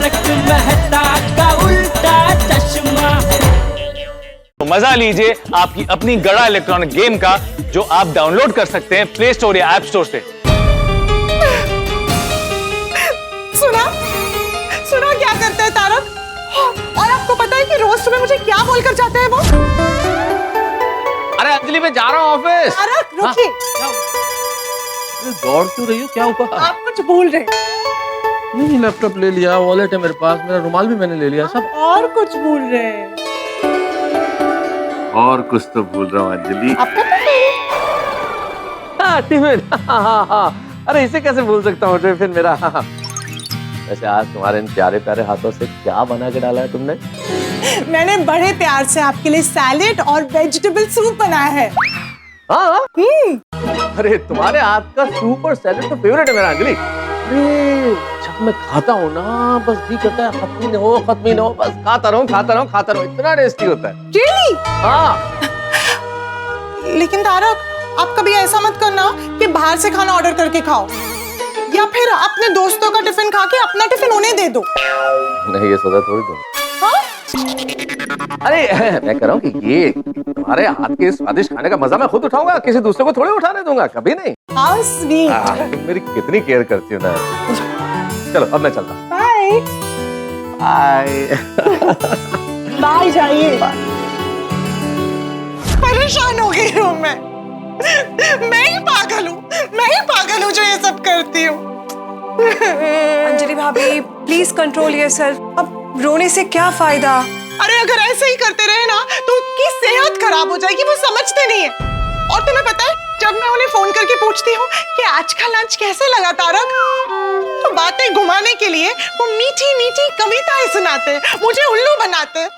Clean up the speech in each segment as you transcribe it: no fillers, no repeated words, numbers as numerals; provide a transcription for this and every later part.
तारक मेहता का उल्टा चश्मा। तो मजा लीजिए आपकी अपनी गड़ा इलेक्ट्रॉनिक गेम का, जो आप डाउनलोड कर सकते हैं प्ले स्टोर या ऐप स्टोर से। सुना सुना क्या करते हैं तारक, और आपको पता है कि रोज सुबह मुझे क्या बोलकर जाते हैं वो? अरे अंजलि मैं जा रहा हूँ ऑफिस। तारक रुकिए। दौड़ क्यों रही हो, क्या हुआ? आप कुछ भूल रहे। नहीं, लैपटॉप ले लिया, वॉलेट है मेरे पास, मेरा रुमाल भी मैंने ले लिया सब। और कुछ भूल रहे। और कुछ तो भूल रहा हूँ अंजलि। आपका टिफिन। हाँ। अरे इसे कैसे भूल सकता हूँ टिफिन मेरा। वैसे आज तुम्हारे इन प्यारे प्यारे हाथों से क्या बना के डाला है तुमने? मैंने बड़े प्यार से आपके लिए सैलेड और वेजिटेबल सूप बनाया है। हाँ। अरे तुम्हारे हाथ का सूप और सैलेड तो फेवरेट है मेरा अंजलि। अरे जब मैं खाता हूँ ना, बस जी करता है खत्म ही न हो, बस खाता रहूं, इतना टेस्टी होता है। Really? हाँ। लेकिन तारक, आप कभी ऐसा मत करना कि बाहर से खाना ऑर्डर करके खाओ, या फिर अपने दोस्तों का टिफिन खा के अपना टिफिन उन्हें दे दो। नहीं, ये सजा थोड़ी दूँ। हाँ? अरे मैं कह रहा हूँ कि ये तुम्हारे हाथ के स्वादिष्ट खाने का मजा मैं खुद उठाऊंगा, किसी दूसरे को थोड़ी उठाने दूंगा, कभी नहीं। How sweet. तुम मेरी कितनी केयर करती हो ना। चलो अब मैं चलता हूँ। Bye bye. जाइए। परेशान हो गई हूँ मैं ही पागल हूँ जो ये सब करती हूँ। अंजलि भाभी प्लीज कंट्रोल योरसेल्फ, अब रोने से क्या फायदा? अरे अगर ऐसे ही करते रहे ना तो उनकी सेहत खराब हो जाएगी, वो समझते नहीं है। और तुम्हें पता है, जब मैं उन्हें फोन करके पूछती हूँ कि आज का लंच कैसे लगा तारक, तो बातें घुमाने के लिए वो मीठी मीठी कविताएं सुनाते हैं, मुझे उल्लू बनाते हैं।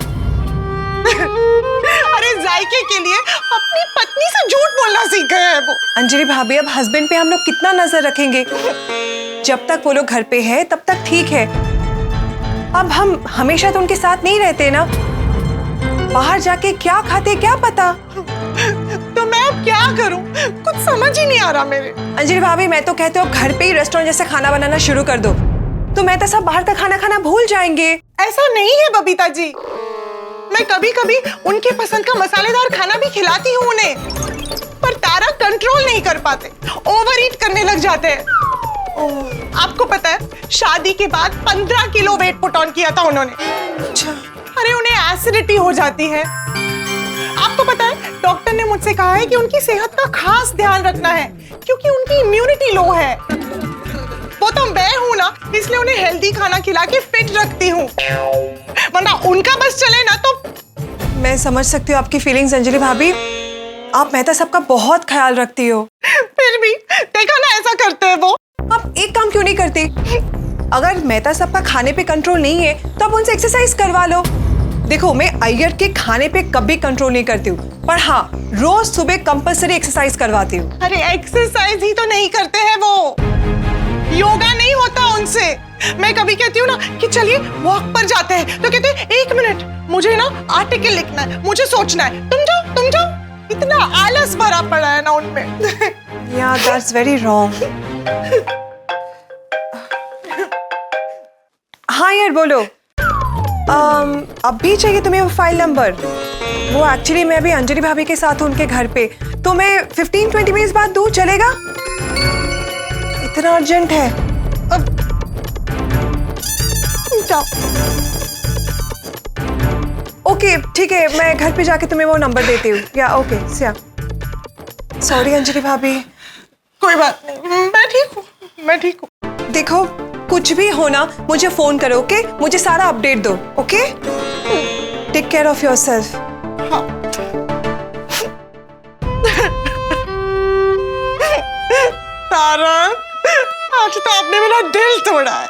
अरे जायके के लिए अपनी पत्नी से झूठ बोलना सीख गए हैं वो। अंजलि भाभी अब हस्बैंड पे हम लोग कितना नजर रखेंगे? जब तक वो लोग घर पे है तब तक ठीक है। अब हम हमेशा तो उनके साथ नहीं रहते ना, बाहर जाके क्या खाते क्या पता। तो मैं अब क्या करूं, कुछ समझ ही नहीं आ रहा मेरे। अंजलि भाभी मैं तो कहती हूँ घर पे ही रेस्टोरेंट जैसे खाना बनाना शुरू कर दो, तो मैं तो सब बाहर का खाना खाना भूल जाएंगे। ऐसा नहीं है बबीता जी, मैं कभी कभी उनके पसंद का मसालेदार खाना भी खिलाती हूँ उन्हें, पर तारक कंट्रोल नहीं कर पाते, ओवर ईट करने लग जाते हैं। आपको पता है, शादी के बाद 15 किलो वेट पुट ऑन किया था उन्होंने। अच्छा। अरे उन्हें एसिडिटी हो जाती है। आपको पता है, डॉक्टर ने मुझसे कहा है कि उनकी सेहत का खास ध्यान रखना है, क्योंकि उनकी इम्यूनिटी लो है। वो तो मैं हूं ना, इसलिए उन्हें हेल्दी खाना खिला के फिट रखती हूँ, वरना उनका बस चले ना तो। मैं समझ सकती हूँ आपकी फीलिंग्स अंजलि भाभी, आप मेहता सबका बहुत ख्याल रखती हो। फिर भी देखा ना ऐसा करते हैं वो। आप एक काम क्यों नहीं करती? अगर मेहता सबका खाने पे कंट्रोल नहीं है तो आप उनसे एक्सरसाइज करवा लो। देखो मैं अय्यर के खाने पे कभी कंट्रोल नहीं करती हूँ, पर हाँ रोज सुबह कंपल्सरी एक्सरसाइज करवाती हूँ। अरे एक्सरसाइज ही तो नहीं करते हैं वो, योगा नहीं होता उनसे। मैं कभी कहती हूँ ना कि चलिए वॉक पर जाते हैं, तो कहते हैं 1 मिनट, मुझे ना आर्टिकल लिखना है, मुझे सोचना है। तुम जाओ। इतना आलस भरा पड़ा है ना उनमें। Yeah, that's very wrong. हाँ यार बोलो। अब भी चाहिए तुम्हें वो फाइल नंबर? वो एक्चुअली मैं अभी अंजलि भाभी के साथ हूँ उनके घर पे, तो मैं 15-20 मिनट बाद दूँ, चलेगा? इतना अर्जेंट है? जाओ। ओके ठीक है, मैं घर पे जाके तुम्हें वो नंबर देती हूँ। या ओके सिया। सॉरी अंजलि भाभी। कोई बात नहीं, मैं ठीक हूँ। देखो कुछ भी होना मुझे फोन करो, ओके? मुझे सारा अपडेट दो, okay? Take care of yourself. हाँ। तारक, आज तो आपने मेरा दिल तोड़ा है,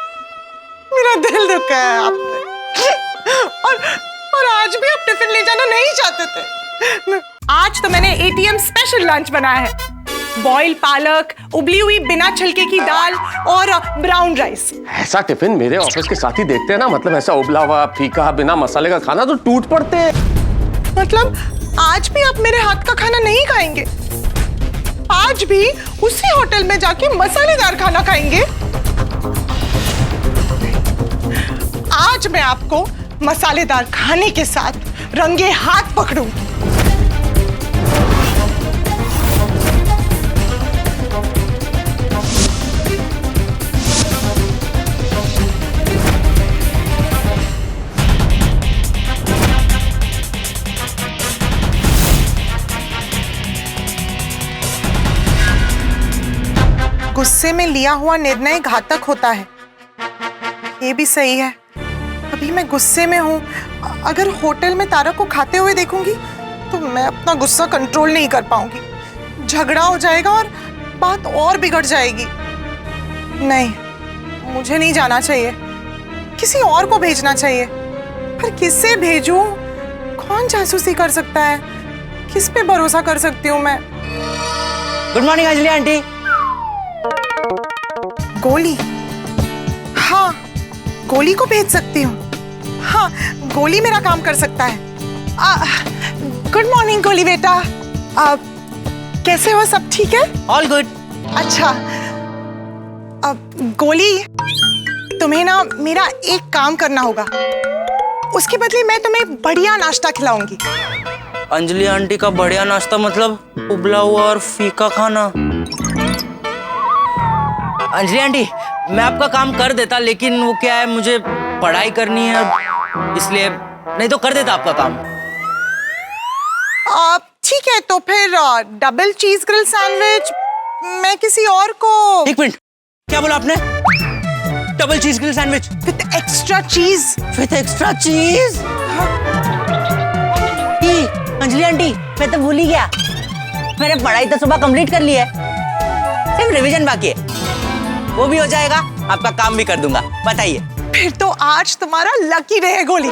मेरा दिल दुखा है आपने। और आज भी आप टिफिन ले जाना नहीं चाहते थे। आज तो मैंने एटीएम स्पेशल लंच बनाया है, बॉइल्ड पालक, उबली हुई बिना छिलके की दाल और ब्राउन राइस। ऐसा टिफिन मेरे ऑफिस के साथ ही देखते हैं ना, मतलब ऐसा उबला हुआ फीका बिना मसाले का खाना तो टूट पड़ते हैं। मतलब आज भी आप मेरे हाथ का खाना नहीं खाएंगे? आज भी उसी होटल में जाके मसालेदार खाना खाएंगे? आज मैं आपको मसालेदार खाने के साथ रंगे हाथ पकड़ूंगी। गुस्से में लिया हुआ निर्णय घातक होता है, ये भी सही है। अभी मैं गुस्से में हूँ, अगर होटल में तारक को खाते हुए देखूंगी तो मैं अपना गुस्सा कंट्रोल नहीं कर पाऊंगी, झगड़ा हो जाएगा और बात और बिगड़ जाएगी। नहीं, मुझे नहीं जाना चाहिए, किसी और को भेजना चाहिए। पर किससे भेजूं? कौन जासूसी कर सकता है? किस पे भरोसा कर सकती हूँ मैं? Good morning Anjali aunty. गोली? हाँ, गोली को भेज सकती हूँ। हाँ, गोली मेरा काम कर सकता है। गुड मॉर्निंग गोली बेटा। कैसे हो? सब ठीक है? All good. अच्छा, अब गोली, तुम्हें ना मेरा एक काम करना होगा। उसके बदले मैं तुम्हें बढ़िया नाश्ता खिलाऊंगी। अंजलि आंटी का बढ़िया नाश्ता मतलब उबला हुआ और फीका खाना। अंजलि आंटी, मैं आपका काम कर देता, लेकिन वो क्या है, मुझे पढ़ाई करनी है, इसलिए नहीं तो कर देता आपका काम। ठीक है, तो फिर डबल चीज ग्रिल सैंडविच मैं किसी और को। एक मिनट, क्या बोला आपने? Double cheese grill sandwich with extra चीज। विद एक्स्ट्रा चीज? अंजलि आंटी, मैं तो भूल ही गया, मैंने पढ़ाई तो सुबह कंप्लीट कर ली है, सिर्फ रिवीजन बाकी है, वो भी हो जाएगा, आपका काम भी कर दूंगा। बताइए। फिर तो आज तुम्हारा लकी डे है गोली,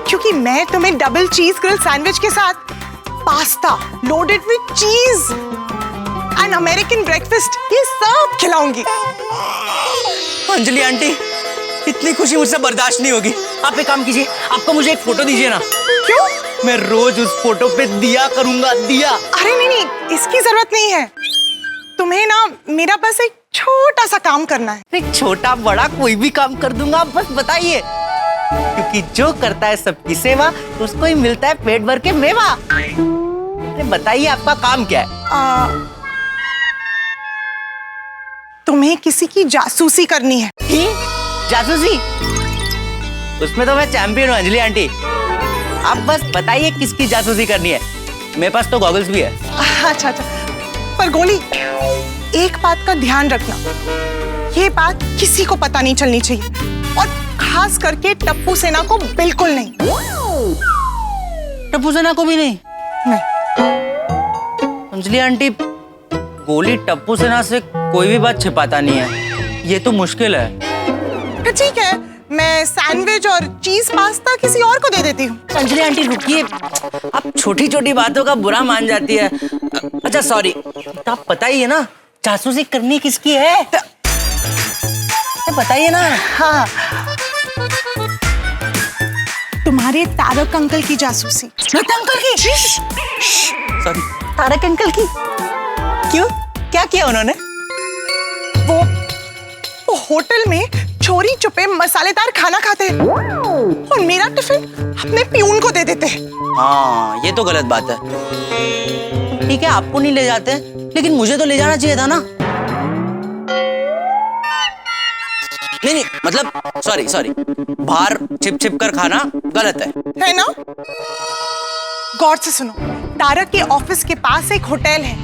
क्योंकि मैं तुम्हें डबल चीज ग्रिल सैंडविच के साथ पास्ता लोडेड विद चीज एंड अमेरिकन ब्रेकफास्ट, ये सब खिलाऊंगी। अंजलि आंटी, इतनी खुशी मुझसे बर्दाश्त नहीं होगी। आप एक काम कीजिए, आपको मुझे एक फोटो दीजिए ना। क्यों? मैं रोज उस फोटो पे दिया करूंगा, दिया। अरे नहीं, इसकी जरूरत नहीं है। तुम्हें ना मेरा बस एक छोटा सा काम करना है। एक छोटा बड़ा कोई भी काम कर दूंगा, बस बताइए, क्योंकि जो करता है सबकी सेवा उसको ही मिलता है पेट भर के मेवा। अरे बताइए, आपका काम क्या है? तुम्हें किसी की जासूसी करनी है। जासूसी? उसमें तो मैं चैंपियन हूँ अंजलि आंटी। आप बस बताइए किसकी जासूसी करनी है, मेरे पास तो गॉगल्स भी है। अच्छा, पर गोली, एक बात का ध्यान रखना, ये बात किसी को पता नहीं चलनी चाहिए, और खास करके टप्पू सेना को बिल्कुल नहीं। टप्पू सेना को भी नहीं? अंजलि आंटी, गोली टप्पू सेना से कोई भी बात छिपाता नहीं है, ये तो मुश्किल है। ठीक है, मैं सैंडविच और चीज पास्ता किसी और को दे देती हूँ। अंजलि आंटी रुकिए, आप छोटी छोटी बातों का बुरा मान जाती है। अच्छा सॉरी, तो आप बताइए ना, जासूसी करनी किसकी है? बताइए ना। हाँ, तुम्हारे तारक अंकल की जासूसी। अंकल की? सॉरी, तारक अंकल की? क्यों, क्या किया उन्होंने? वो होटल में चोरी छुपे मसालेदार खाना खाते हैं और मेरा टिफिन अपने पियून को दे देते हैं। हाँ, ये तो गलत बात है। ठीक है, आपको नहीं ले जाते, लेकिन मुझे तो ले जाना चाहिए था ना। नहीं, मतलब सॉरी, बाहर छिप कर खाना गलत है ना? गौर से सुनो, तारक के ऑफिस के पास एक होटल है,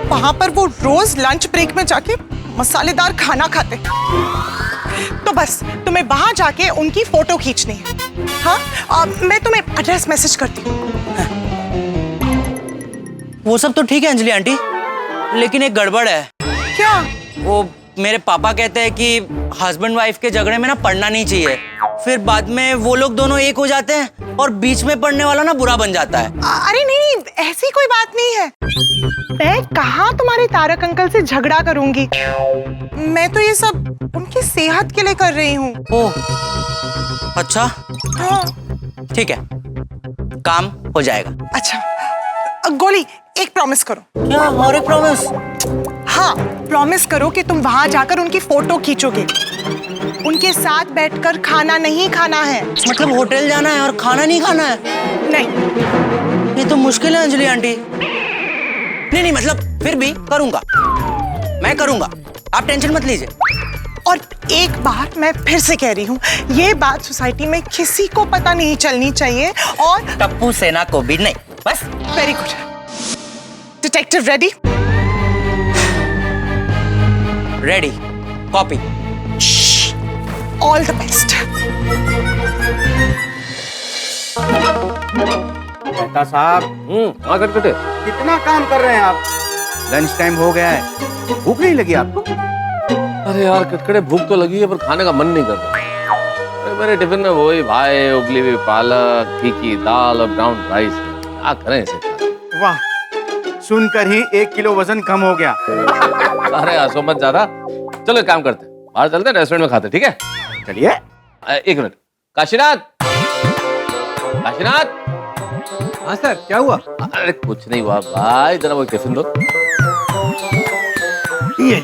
वहां पर वो रोज लंच ब्रेक में जाके मसालेदार खाना खाते। तो बस तुम्हें वहां जाके उनकी फोटो खींचनी है। हाँ, मैं तुम्हें एड्रेस मैसेज करती हूँ। वो सब तो ठीक है अंजलि आंटी, लेकिन एक गड़बड़ है। क्या? वो मेरे पापा कहते हैं कि हस्बैंड वाइफ के झगड़े में ना पढ़ना नहीं चाहिए, फिर बाद में वो लोग दोनों एक हो जाते हैं और बीच में पढ़ने वाला ना बुरा बन जाता है। अरे नहीं, ऐसी कोई बात नहीं है। मैं कहाँ तुम्हारे तारक अंकल से झगड़ा करूंगी, मैं तो ये सब उनकी सेहत के लिए कर रही हूँ। ओह, अच्छा। हाँ। ठीक है, काम हो जाएगा। अच्छा, गोली, एक प्रॉमिस करो। क्या? और एक प्रॉमिस? हाँ, प्रॉमिस करो कि तुम वहां जाकर उनकी फोटो खींचोगे। उनके साथ बैठकर खाना नहीं खाना है। मतलब होटल जाना है और खाना नहीं खाना है? नहीं। ये तो मुश्किल है अंजलि आंटी। नहीं नहीं, मतलब फिर भी करूंगा, मैं करूंगा, आप टेंशन मत लीजिए। और एक बात मैं फिर से कह रही हूँ, ये बात सोसाइटी में किसी को पता नहीं चलनी चाहिए। और टप्पू सेना को भी नहीं, बस। Very good. Detective ready? Ready, copy. All the best. Mehta साहब, हाँ कटकटे। कितना काम कर रहे हैं आप? लंच टाइम हो गया है, भूख नहीं लगी आपको? अरे यार कटकटे, भूख तो लगी है पर खाने का मन नहीं कर रहा। अरे मेरे टिफिन में वही भाई, उबली हुई पालक, फीकी दाल और ब्राउन राइस है। क्या करें इसे? वाह, सुनकर ही 1 किलो वजन कम हो गया। अरे हंसो मत ज्यादा। चलो एक काम करते हैं, बाहर चलते हैं, रेस्टोरेंट में खाते, ठीक है? चलिए। एक मिनट, काशीनाथ, काशीनाथ। हाँ सर, क्या हुआ? अरे कुछ नहीं हुआ भाई, जरा वो टिफिन दो। ये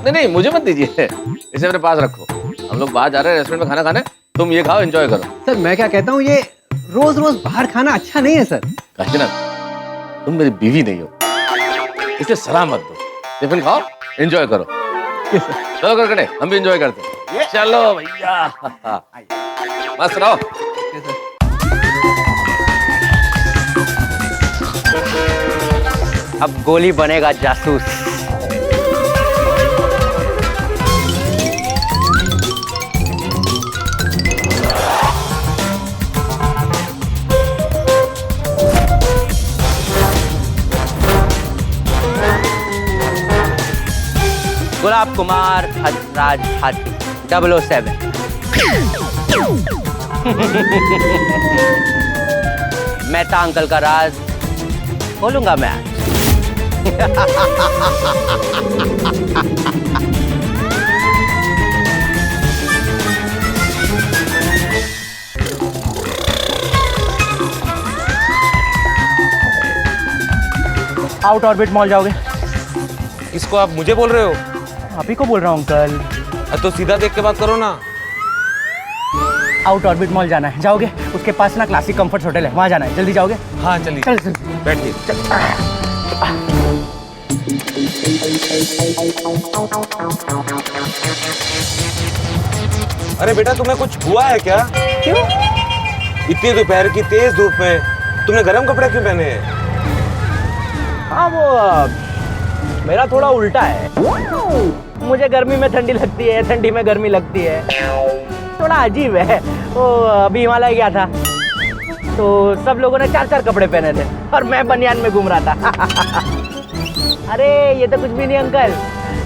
नहीं, मुझे मत दीजिए, इसे मेरे पास रखो। हम लोग बाहर जा रहे हैं रेस्टोरेंट में खाना खाने, तुम ये खाओ, एंजॉय करो। सर मैं क्या कहता हूँ, ये रोज रोज बाहर खाना अच्छा नहीं है सर। काशीनाथ, तुम मेरी बीवी नहीं हो, इसे सलाह मत दो। टिफिन खाओ, एंजॉय करो। चलो करकटे, हम भी एंजॉय करते हैं। चलो भैया, मस्त रहो। अब गोली बनेगा जासूस। गुलाब कुमार हंसराज हाथी 007। मेहता अंकल का राज खोलूंगा मैं आज। आउट ऑर्बिट मॉल जाओगे? इसको आप मुझे बोल रहे हो? आप ही को बोल रहा हूँ अंकल। तो सीधा देख के बात करो ना। आउट ऑर्बिट मॉल जाना है, जाओगे? उसके पास ना क्लासिक कंफर्ट होटल है, वहाँ जाना है, जल्दी जाओगे? हाँ चलिए, चल चल। बैठिए। अरे बेटा, तुम्हें कुछ हुआ है क्या? क्यों? इतनी दोपहर की तेज धूप में तुमने गर्म कपड़े क्यों पहने हैं? हाँ वो मेरा थोड़ा उल्टा है, मुझे गर्मी में ठंडी लगती है, ठंडी में गर्मी लगती है, थोड़ा अजीब है। वो अभी हिमालय गया था तो सब लोगों ने 4-4 कपड़े पहने थे और मैं बनियान में घूम रहा था। अरे ये तो कुछ भी नहीं अंकल,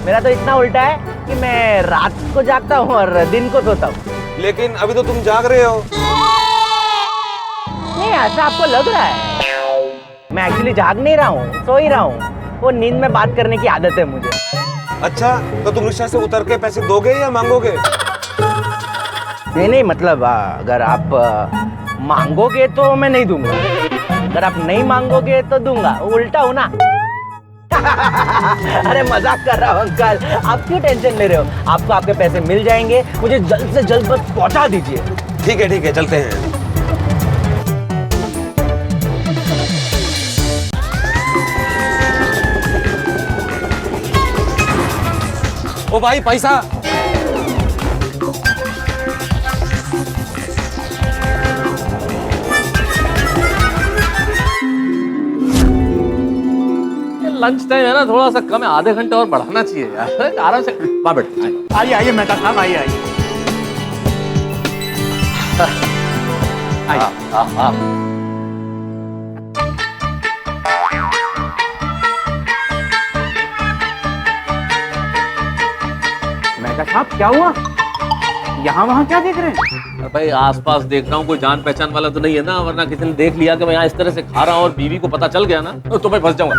मेरा तो इतना उल्टा है कि मैं रात को जागता हूँ और दिन को सोता हूँ। लेकिन अभी तो तुम जाग रहे हो। नहीं ऐसा आपको लग रहा है, मैं एक्चुअली जाग नहीं रहा हूँ, सो ही रहा हूँ। वो नींद में बात करने की आदत है मुझे। अच्छा, तो तुम रिक्शा से उतर के पैसे दोगे या मांगोगे? नहीं मतलब अगर आप मांगोगे तो मैं नहीं दूंगा, अगर आप नहीं मांगोगे तो दूंगा, उल्टा हूं ना। अरे मजाक कर रहा हूँ अंकल, आप क्यों टेंशन ले रहे हो? आपको आपके पैसे मिल जाएंगे, मुझे जल्द से जल्द बस पहुंचा दीजिए। ठीक है, चलते हैं। ओ भाई, पैसा। लंच टाइम है ना, थोड़ा सा कम है, आधे घंटे और बढ़ाना चाहिए यार। आराम से वहाँ बैठ। आइए मेहता साहब, आइए। मेहता साहब, क्या हुआ? यहाँ वहाँ क्या देख रहे हैं? भाई आसपास देख रहा हूँ, कोई जान पहचान वाला तो नहीं है ना, वरना किसी ने देख लिया कि मैं यहाँ इस तरह से खा रहा हूँ और बीवी को पता चल गया ना तो मैं फंस जाऊंगा।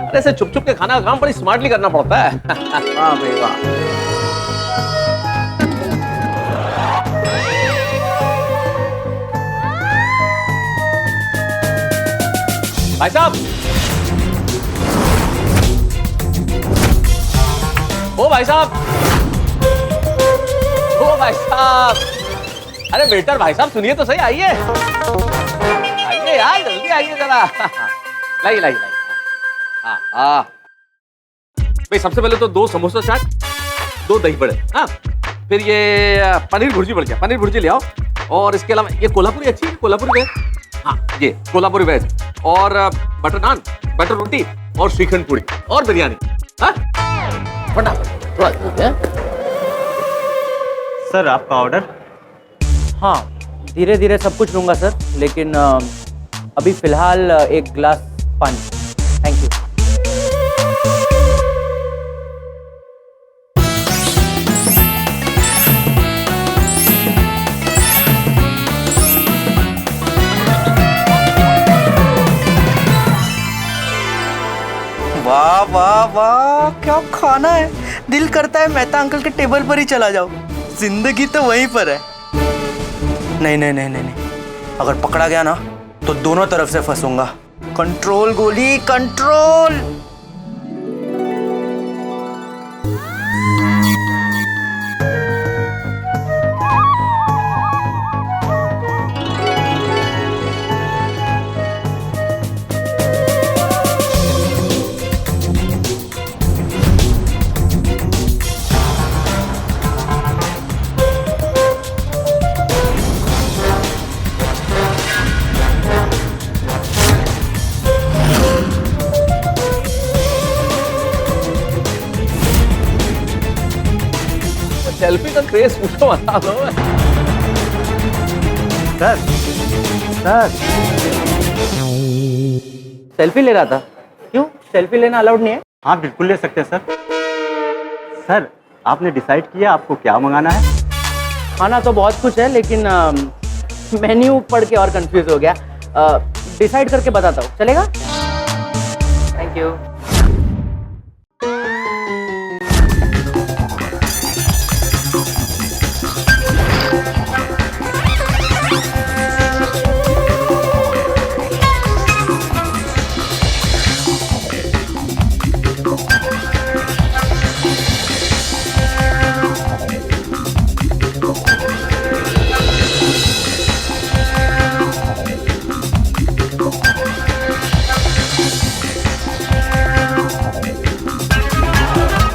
अरे ऐसे छुप छुप के खाना का काम बड़ी स्मार्टली करना पड़ता है। वाह भाई वाह। भाई साहब, ओ भाई साहब, ओ भाई साहब, अरे वेटर भाई साहब सुनिए तो सही, आइए आइए यार, जल्दी आइए जरा। लाइए लाइए लाइए। हाँ हाँ भाई, सबसे पहले तो 2 समोसा चाट, 2 दही बड़े, हाँ, फिर ये पनीर भुर्जी बढ़ गया, पनीर भुर्जी ले आओ। और इसके अलावा ये कोल्हापुरी अच्छी है, कोल्हापुरी वेज, हाँ ये कोल्हापुरी वेज, और बटर नान, बटर रोटी, और श्रीखंड पूरी, और बिरयानी। हाँ फटाफट थोड़ा जल्दी, हाँ? सर आपका ऑर्डर। हाँ, धीरे धीरे सब कुछ लूंगा सर, लेकिन अभी फिलहाल एक गिलास पानी। Thank you. वाह वाह वाह, क्या खाना है। दिल करता है मेहता अंकल के टेबल पर ही चला जाऊं। जिंदगी तो वहीं पर है। नहीं नहीं नहीं नहीं नहीं, अगर पकड़ा गया ना तो दोनों तरफ से फंसूंगा। कंट्रोल गोली कंट्रोल। सेल्फी का क्रेज पूछो बता दो। सर सर सेल्फी ले रहा था। क्यों, सेल्फी लेना अलाउड नहीं है? हाँ बिल्कुल ले सकते हैं सर। सर आपने डिसाइड किया आपको क्या मंगाना है? खाना तो बहुत कुछ है, लेकिन मेन्यू पढ़ के और कंफ्यूज हो गया। डिसाइड करके बताता हूँ, चलेगा? Thank you.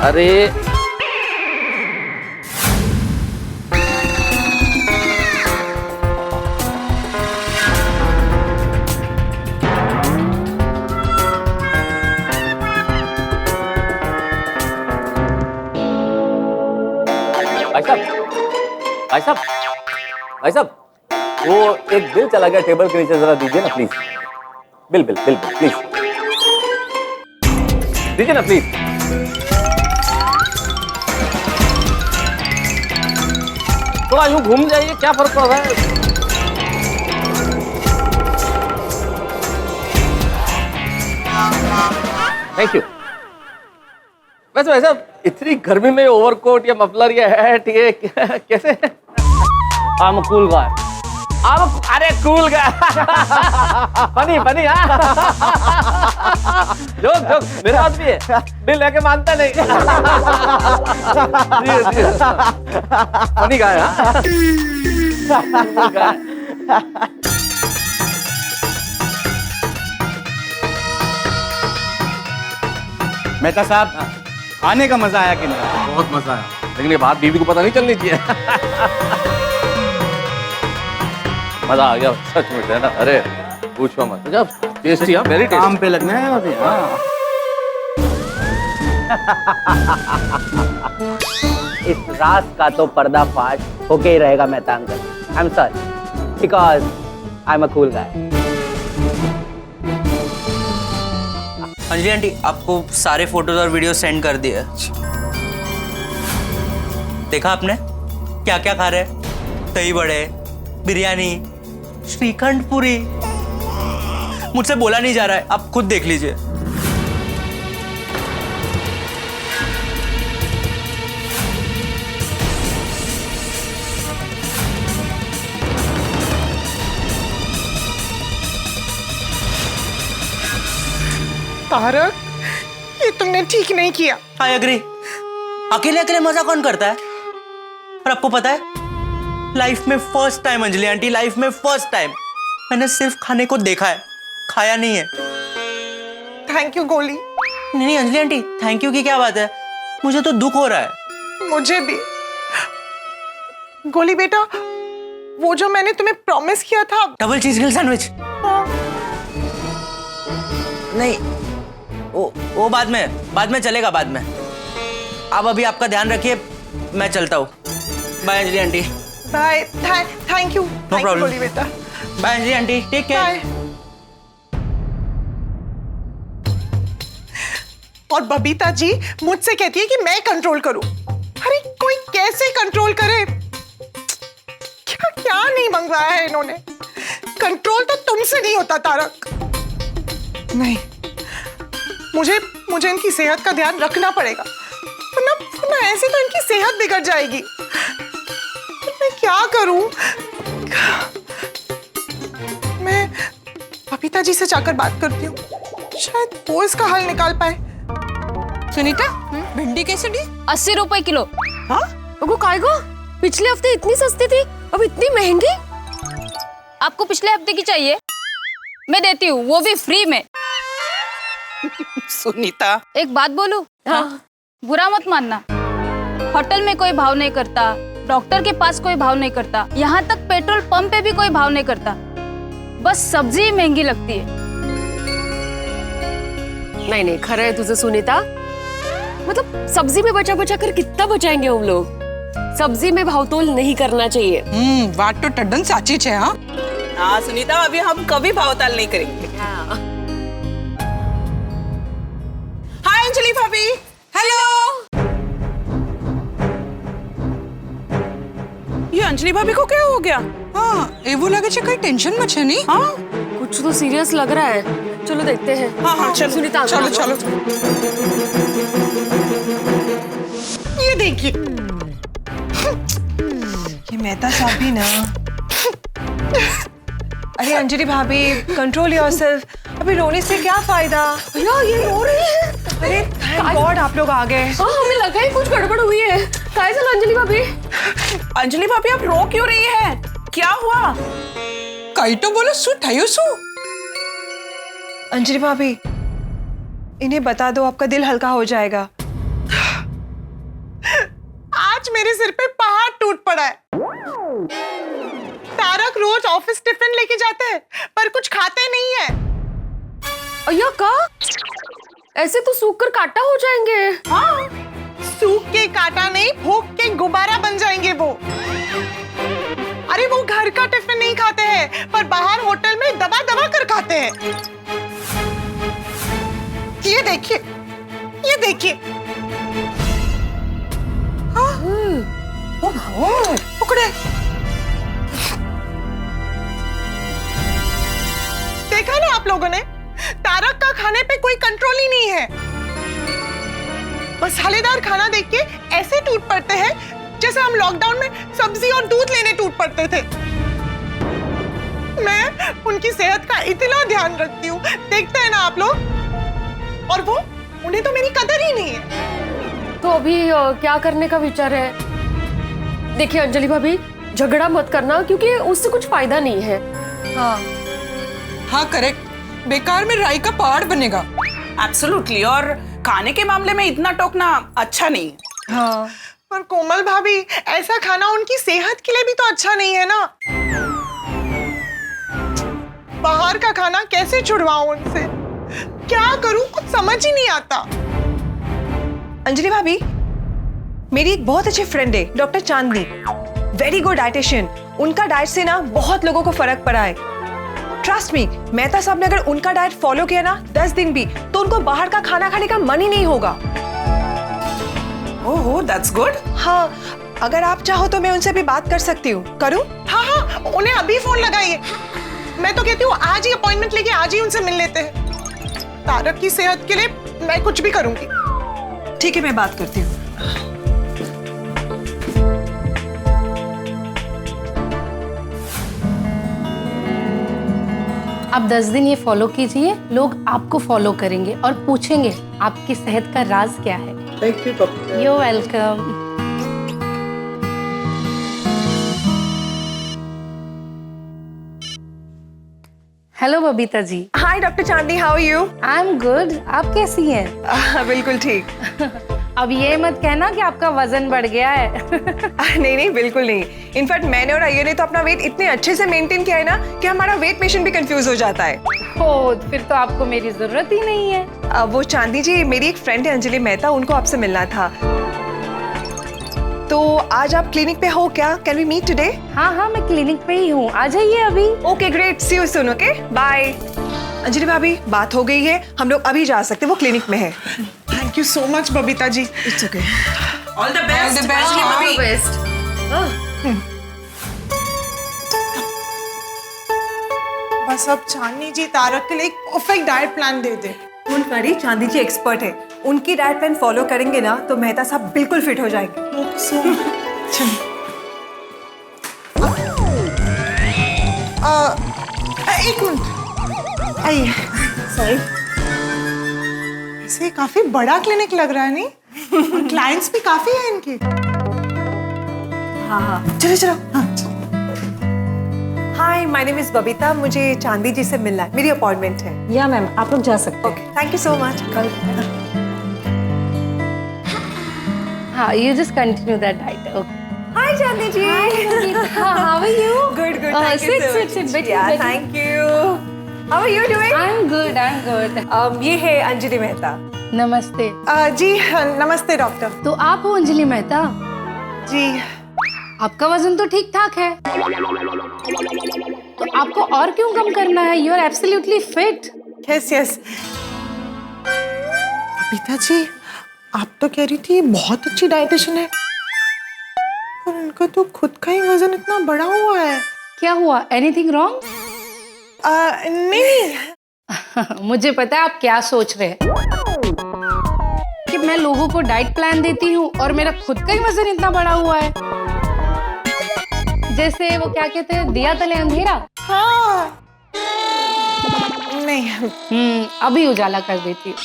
अरे भाई साहब भाई साहब, वो एक बिल चला गया टेबल के नीचे, जरा दीजिए ना please. Bill bill bill bill please दीजिए ना प्लीज। थोड़ा यूं घूम जाइए, क्या फर्क पड़ रहा है? Thank you. वैसे भाई साहब, इतनी गर्मी में ओवरकोट या मफलर या हैट ये कैसे? I'm a cool guy. अरे cool guy. Funny funny, joke joke मेरे पास भी है, बिल लेके मानता नहीं। Funny guy. मेहता साहब खाने का मजा आया कि नहीं? बहुत मजा आया, लेकिन ये बात बीवी को पता नहीं चलनी चाहिए। मजा आ गया सच में, है ना? अरे पूछो मत, जब टेस्टी है, वेरी टेस्टी। काम पे लगना है अभी। हाँ इस राज का तो पर्दाफाश होके ही रहेगा Mehta uncle. I am sorry because I am a cool guy. Anjali aunty, आपको सारे फोटोज और वीडियो सेंड कर दिए। देखा आपने क्या क्या खा रहे? दही बड़े, बिरयानी, श्रीखंड पूरी। मुझसे बोला नहीं जा रहा है, आप खुद देख लीजिए। तारक, ये तुमने ठीक नहीं किया। I agree. अकेले अकेले मजा कौन करता है? और आपको पता है, लाइफ में first time Anjali aunty, life में फर्स्ट टाइम मैंने सिर्फ खाने को देखा है, खाया नहीं है। थैंक यू गोली। नहीं नहीं अंजलि आंटी, थैंक यू की क्या बात है, मुझे तो दुख हो रहा है। मुझे भी। गोली बेटा, वो जो मैंने तुम्हें प्रॉमिस किया था। Double cheese grill sandwich? हाँ, नहीं, वो बाद में चलेगा, बाद में। आप अभी आपका ध्यान रखिए, मैं चलता हूँ। Bye Anjali aunty. Bye. Thank you. No problem Goli बेटा। Bye Anjali aunty, take care. Bye. और बबीता जी मुझसे कहती है कि मैं कंट्रोल करूं। अरे कोई कैसे कंट्रोल करे? क्या क्या नहीं मंगवाया है इन्होंने। कंट्रोल तो तुमसे नहीं होता तारक। नहीं, मुझे इनकी सेहत का ध्यान रखना पड़ेगा, वरना ऐसे तो इनकी सेहत बिगड़ जाएगी। मैं क्या करूं? मैं बबीता जी से जाकर बात करती हूँ, शायद वो इसका हल निकाल पाए। सुनीता, भिंडी कैसे दी? 80 रुपए किलो। हाँ? ओगो काय गो? पिछले हफ्ते इतनी सस्ती थी, अब इतनी महंगी। आपको पिछले हफ्ते की चाहिए? मैं देती हूँ, वो भी फ्री में। सुनीता, एक बात बोलूं? हाँ। बुरा मत मानना, होटल में कोई भाव नहीं करता, डॉक्टर के पास कोई भाव नहीं करता, यहाँ तक पेट्रोल पंप पे भी कोई भाव नहीं करता। बस सब्जी ही महंगी लगती है। नहीं नहीं, खरा है तुझे सुनीता। मतलब सब्जी में बचा बचा कर कितना बचाएंगे हम लोग? सब्जी में भावतोल नहीं करना चाहिए। बात तो टड्डन साची है। हाँ हाँ सुनीता, अभी हम कभी भावताल नहीं करेंगे। हाय अंजलि भाभी। हेलो। ये अंजलि भाभी को क्या हो गया? हाँ, एवो लगे छे कई टेंशन में छे नहीं? हाँ कुछ तो सीरियस लग रहा है। चलो देखते हैं। हाँ चलो सुनीता, चलो चलो। ये देखिए, ये मेहता साहब भी ना। अरे अंजलि भाभी, कंट्रोल योरसेल्फ। अभी रोने से क्या फायदा? भैया ये रो रही है। अरे थैंक गॉड आप लोग आ गए। हाँ, हमें लगा ही कुछ गड़बड़ हुई है। काय चल अंजलि भाभी? अंजलि भाभी आप रो क्यों रही है? क्या हुआ? कई तो बोलो सु ठायो सु। अंजलि भाभी, इन्हें बता दो, आपका दिल हल्का हो जाएगा। आज मेरे सिर पे पहाड़ टूट पड़ा है। तारक रोज ऑफिस टिफिन लेके जाते हैं, पर कुछ खाते नहीं है। अय्या का? ऐसे तो सूख कर काटा हो जाएंगे। हाँ, सूख के काटा नहीं, फूक के गुब्बारा बन जाएंगे वो। अरे वो घर का टिफिन नहीं खाते हैं, पर बाहर होटल में दबा दबा कर खाते हैं। ये देखिए, ये देखिए। पकड़े। देखा ना आप लोगों ने, तारक का खाने पे कोई कंट्रोल ही नहीं है। मसालेदार खाना देख के ऐसे टूट पड़ते हैं जैसे हम लॉकडाउन में सब्जी और दूध लेने टूट पड़ते थे। मैं उनकी सेहत का इतना ध्यान रखती हूँ, देखते हैं ना आप लोग, और वो, उन्हें तो मेरी कदर ही नहीं है। तो अभी क्या करने का विचार है? देखिए अंजलि भाभी, झगड़ा मत करना, क्योंकि उससे कुछ फायदा नहीं है। हाँ करेक्ट, बेकार में राई का पहाड़ बनेगा। एब्सोल्युटली, और खाने के मामले में इतना टोकना अच्छा नहीं है। हाँ, पर कोमल भाभी, ऐसा खाना उनकी सेहत के लिए भी तो अच्छा नहीं है ना। बाहर का खाना कैसे छुड़वाऊं उनसे? क्या करूं, कुछ समझ ही नहीं आता। अंजलि भाभी, मेरी एक बहुत अच्छी फ्रेंड है डॉक्टर चांदनी, वेरी गुड डाइटिशियन। उनका डाइट से ना बहुत लोगों को फर्क पड़ा है। ट्रस्ट मी, मेहता साहब ने अगर उनका डाइट फॉलो किया ना 10 दिन भी, तो उनको बाहर का खाना खाने का मन ही नहीं होगा। ओह, दैट्स गुड। हाँ, अगर आप चाहो तो मैं उनसे भी बात कर सकती हूँ। करूँ? हाँ, उन्हें अभी फोन लगाइए। मैं तो कहती हूँ आज ही अपॉइंटमेंट लेके आज ही उनसे मिल लेते हैं। तारक की सेहत के लिए मैं कुछ भी करूंगी। ठीक है, मैं बात करती हूँ। आप 10 दिन ये फॉलो कीजिए, लोग आपको फॉलो करेंगे और पूछेंगे आपकी सेहत का राज क्या है। Thank you doctor. You welcome. Hello Babita ji. Hi doctor Chandi, how are you? I am good. आप कैसी हैं? बिल्कुल ठीक। अब ये मत कहना कि आपका वजन बढ़ गया है। नहीं नहीं, बिल्कुल नहीं। इनफैक्ट मैंने और अय्यर ने तो अपना वेट इतने अच्छे से मेंटेन किया है ना कि हमारा वेट पेशेंट भी कंफ्यूज हो जाता है। ओ, फिर तो आपको मेरी जरूरत ही नहीं है। वो चांदी जी, मेरी एक फ्रेंड है अंजलि मेहता, उनको आपसे मिलना था। तो आज आप क्लिनिक पे हो क्या? Can we meet today? हाँ हाँ, मैं क्लिनिक पे ही हूँ, आ जाइए अभी। Okay great, see you soon. Okay bye. Anjali भाभी, बात हो गई है, हम लोग अभी जा सकते हैं, वो क्लिनिक में है। Thank you so much Babita ji. It's okay. All the best. बस अब चांदनी जी तारक के लिए एक परफेक्ट डाइट प्लान दे दे। Don't worry, Chandi ji expert है। उनकी डाइट प्लान फॉलो करेंगे ना तो मेहता साहब बिल्कुल फिट हो जाएंगे। एक मिनट, आइए। सॉरी, ऐसे काफी बड़ा क्लिनिक लग रहा है नहीं? और क्लाइंट्स भी काफी हैं इनके। हाँ, चलो चलो। हाँ, हाय, माय नेम इज बबीता, मुझे चांदी जी से मिलना है, मेरी अपॉइंटमेंट है। या मैम, आप लोग जा सकते okay, thank you so much. हाँ, you just continue that diet. Okay. Hi Chandi ji. How are you? Good good, thank you so much. sit. Thank you. How are you doing? I am good, I am good. ये है अंजलि मेहता। नमस्ते। जी नमस्ते doctor तो आप हो अंजलि मेहता? जी। आपका वजन तो ठीक ठाक है, तो आपको और क्यों कम करना है? You are absolutely fit. Yes yes. Babita ji, आप तो कह रही थी बहुत अच्छी डाइटिशियन है, पर उनका तो खुद का ही वजन इतना बड़ा हुआ है। क्या हुआ? Anything wrong? नहीं। मुझे पता है आप क्या सोच रहे हैं कि मैं लोगों को डाइट प्लान देती हूँ और मेरा खुद का ही वजन इतना बड़ा हुआ है। जैसे वो क्या कहते हैं, दिया तले अंधेरा। हाँ। नहीं। अभी उजाला कर देती हूँ।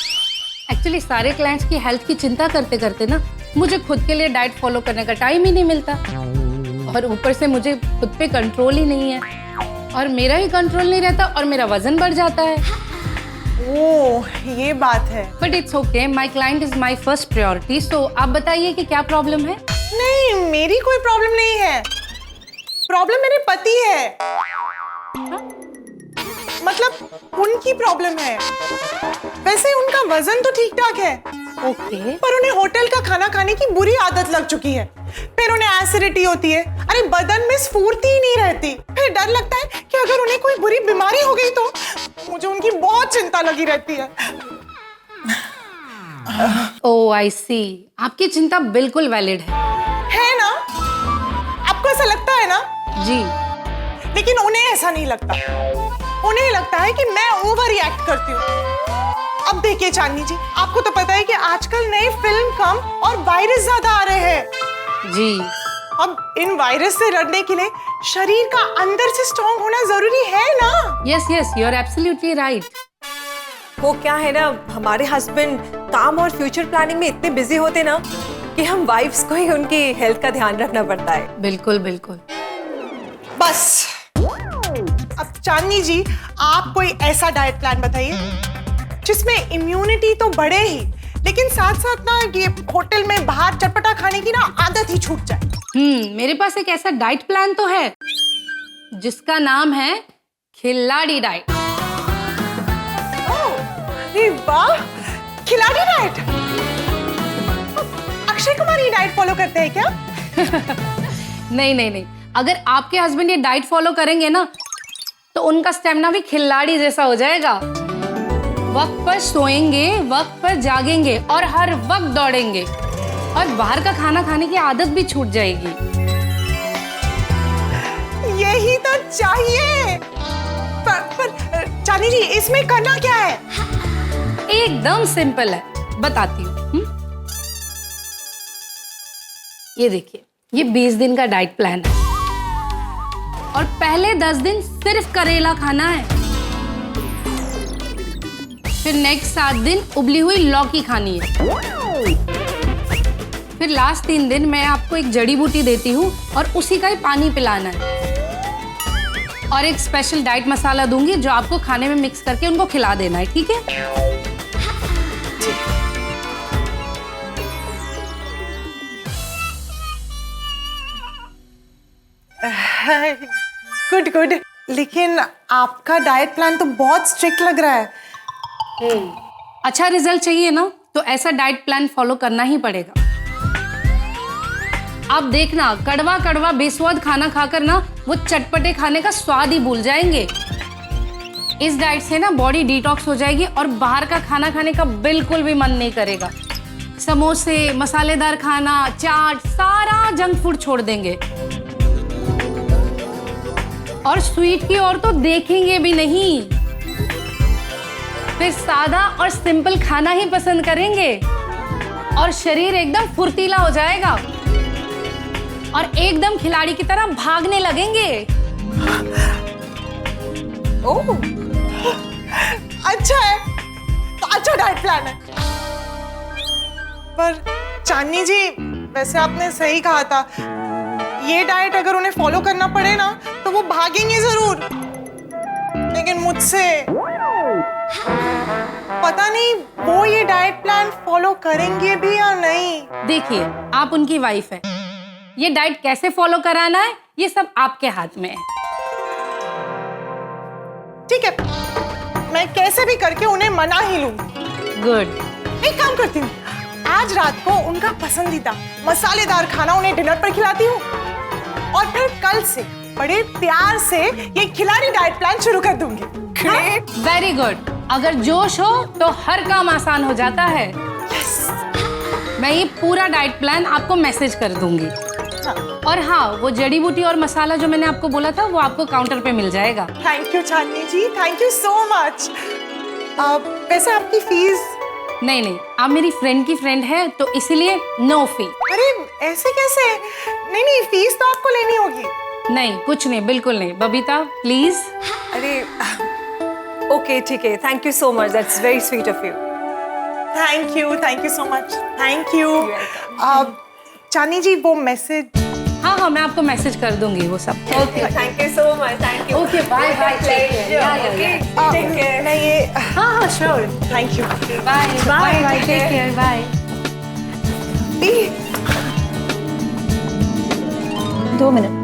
एक्चुअली सारे क्लाइंट्स की हेल्थ की चिंता करते करते ना मुझे खुद के लिए डाइट फॉलो करने का टाइम ही नहीं मिलता, और ऊपर से मुझे खुद पे कंट्रोल ही नहीं है, और मेरा ही कंट्रोल नहीं रहता और मेरा वजन बढ़ जाता है। ओह, ये बात है। But it's okay, my client is my first priority. So आप बताइए कि क्या प्रॉब्लम है? नहीं, मेरी कोई प्रॉब्लम नहीं है। प्रॉब्लम मेरे पति है। मतलब उनकी प्रॉब्लम है। वैसे उनका वजन तो ठीक ठाक है, ओके, पर उन्हें होटल का खाना खाने की बुरी आदत लग चुकी है। फिर उन्हें एसिडिटी होती है, अरे बदन में स्फूर्ति ही नहीं रहती। फिर डर लगता है कि अगर उन्हें कोई बुरी बीमारी हो गई तो मुझे उनकी बहुत चिंता लगी रहती है। ओह आई सी, आपकी चिंता बिल्कुल वैलिड है ना? आपको ऐसा लगता है ना? जी। लेकिन उन्हें ऐसा नहीं लगता। उन्हें लगता है कि मैं ओवर रिएक्ट करती हूँ। अब देखिए चांदनी जी, आपको तो पता है कि आजकल नए फिल्म कम और वायरस ज्यादा आ रहे हैं। जी। अब इन वायरस से लड़ने के लिए शरीर का अंदर से स्ट्रॉन्ग होना जरूरी है ना? Yes yes, you are absolutely right. वो क्या है ना, हमारे हस्बैंड काम और फ्यूचर प्लानिंग में इतने बिजी होते ना कि हम वाइफ्स को ही उनकी हेल्थ का ध्यान रखना पड़ता है। बिल्कुल बिल्कुल। बस अब चांदनी जी, आप कोई ऐसा डाइट प्लान बताइए जिसमें इम्यूनिटी तो बढ़े ही, लेकिन साथ साथ ना ये होटल में बाहर चटपटा खाने की ना आदत ही छूट जाए। मेरे पास एक ऐसा डाइट प्लान तो है जिसका नाम है खिलाड़ी डाइट। अरे वाह, खिलाड़ी डाइट। अक्षय कुमार ये डाइट फॉलो करते हैं क्या? नहीं नहीं नहीं, अगर आपके हस्बैंड ये डाइट फॉलो करेंगे ना तो उनका स्टेमिना भी खिलाड़ी जैसा हो जाएगा। वक्त पर सोएंगे, वक्त पर जागेंगे और हर वक्त दौड़ेंगे, और बाहर का खाना खाने की आदत भी छूट जाएगी। यही तो चाहिए। पर चांदनी जी, इसमें करना क्या है? एकदम सिंपल है, बताती हूँ। ये देखिए, ये 20 दिन का डाइट प्लान है, और पहले 10 दिन सिर्फ करेला खाना है। फिर नेक्स्ट 7 दिन उबली हुई लौकी खानी है। फिर लास्ट 3 दिन मैं आपको एक जड़ी बूटी देती हूँ और उसी का ही पानी पिलाना है। और एक स्पेशल डाइट मसाला दूंगी जो आपको खाने में मिक्स करके उनको खिला देना है, ठीक है? गुड गुड, लेकिन आपका डाइट प्लान तो बहुत स्ट्रिक्ट लग रहा है। अच्छा रिजल्ट चाहिए ना, तो ऐसा डाइट प्लान फॉलो करना ही पड़ेगा। आप देखना, कड़वा कड़वा बेस्वाद खाना खाकर ना वो चटपटे खाने का स्वाद ही भूल जाएंगे। इस डाइट से ना बॉडी डिटॉक्स हो जाएगी और बाहर का खाना खाने का बिल्कुल भी मन नहीं करेगा। समोसे, मसालेदार खाना, चाट, सारा जंक फूड छोड़ देंगे और स्वीट की ओर तो देखेंगे भी नहीं। फिर सादा और सिंपल खाना ही पसंद करेंगे और शरीर एकदम फुर्तीला हो जाएगा और एकदम खिलाड़ी की तरह भागने लगेंगे। ओह, अच्छा है, तो अच्छा डाइट प्लान है। पर चांदनी जी, वैसे आपने सही कहा था, ये डाइट अगर उन्हें फॉलो करना पड़े ना तो वो भागेंगे जरूर, लेकिन मुझसे पता नहीं वो ये डाइट प्लान फॉलो करेंगे भी या नहीं। देखिए, आप उनकी वाइफ है, ये डाइट कैसे फॉलो कराना है ये सब आपके हाथ में है। ठीक है, मैं कैसे भी करके उन्हें मना ही लूंगी। गुड। एक काम करती हूँ, आज रात को उनका पसंदीदा मसालेदार खाना उन्हें डिनर पर खिलाती हूँ और फिर कल से बड़े प्यार से ये खिलाड़ी डाइट प्लान शुरू कर दूंगी। Great, very good. अगर जोश हो तो हर काम आसान हो जाता है। मैं ये पूरा डाइट प्लान आपको मैसेज कर दूंगी। और हाँ, वो जड़ी बूटी और मसाला जो मैंने आपको बोला था वो आपको काउंटर पे मिल जाएगा। Thank you Chandni ji, thank you so much. वैसे आपकी फीस? नहीं, आप मेरी फ्रेंड की फ्रेंड है तो इसीलिए नो फी। अरे ऐसे कैसे? नहीं, फीस तो आपको लेनी होगी। नहीं, कुछ नहीं, बिल्कुल नहीं। बबीता प्लीज। अरे ओके, ठीक है, thank you so much, that's very sweet of you. Thank you so much, thank you. Chandni ji, वो मैसेज? हाँ, मैं आपको मैसेज कर दूंगी वो सब। Okay, thank you so much, thank you. Okay, bye bye, take care. नहीं, ये हाँ, sure. Thank you. Bye bye, take care, bye. 2 minute.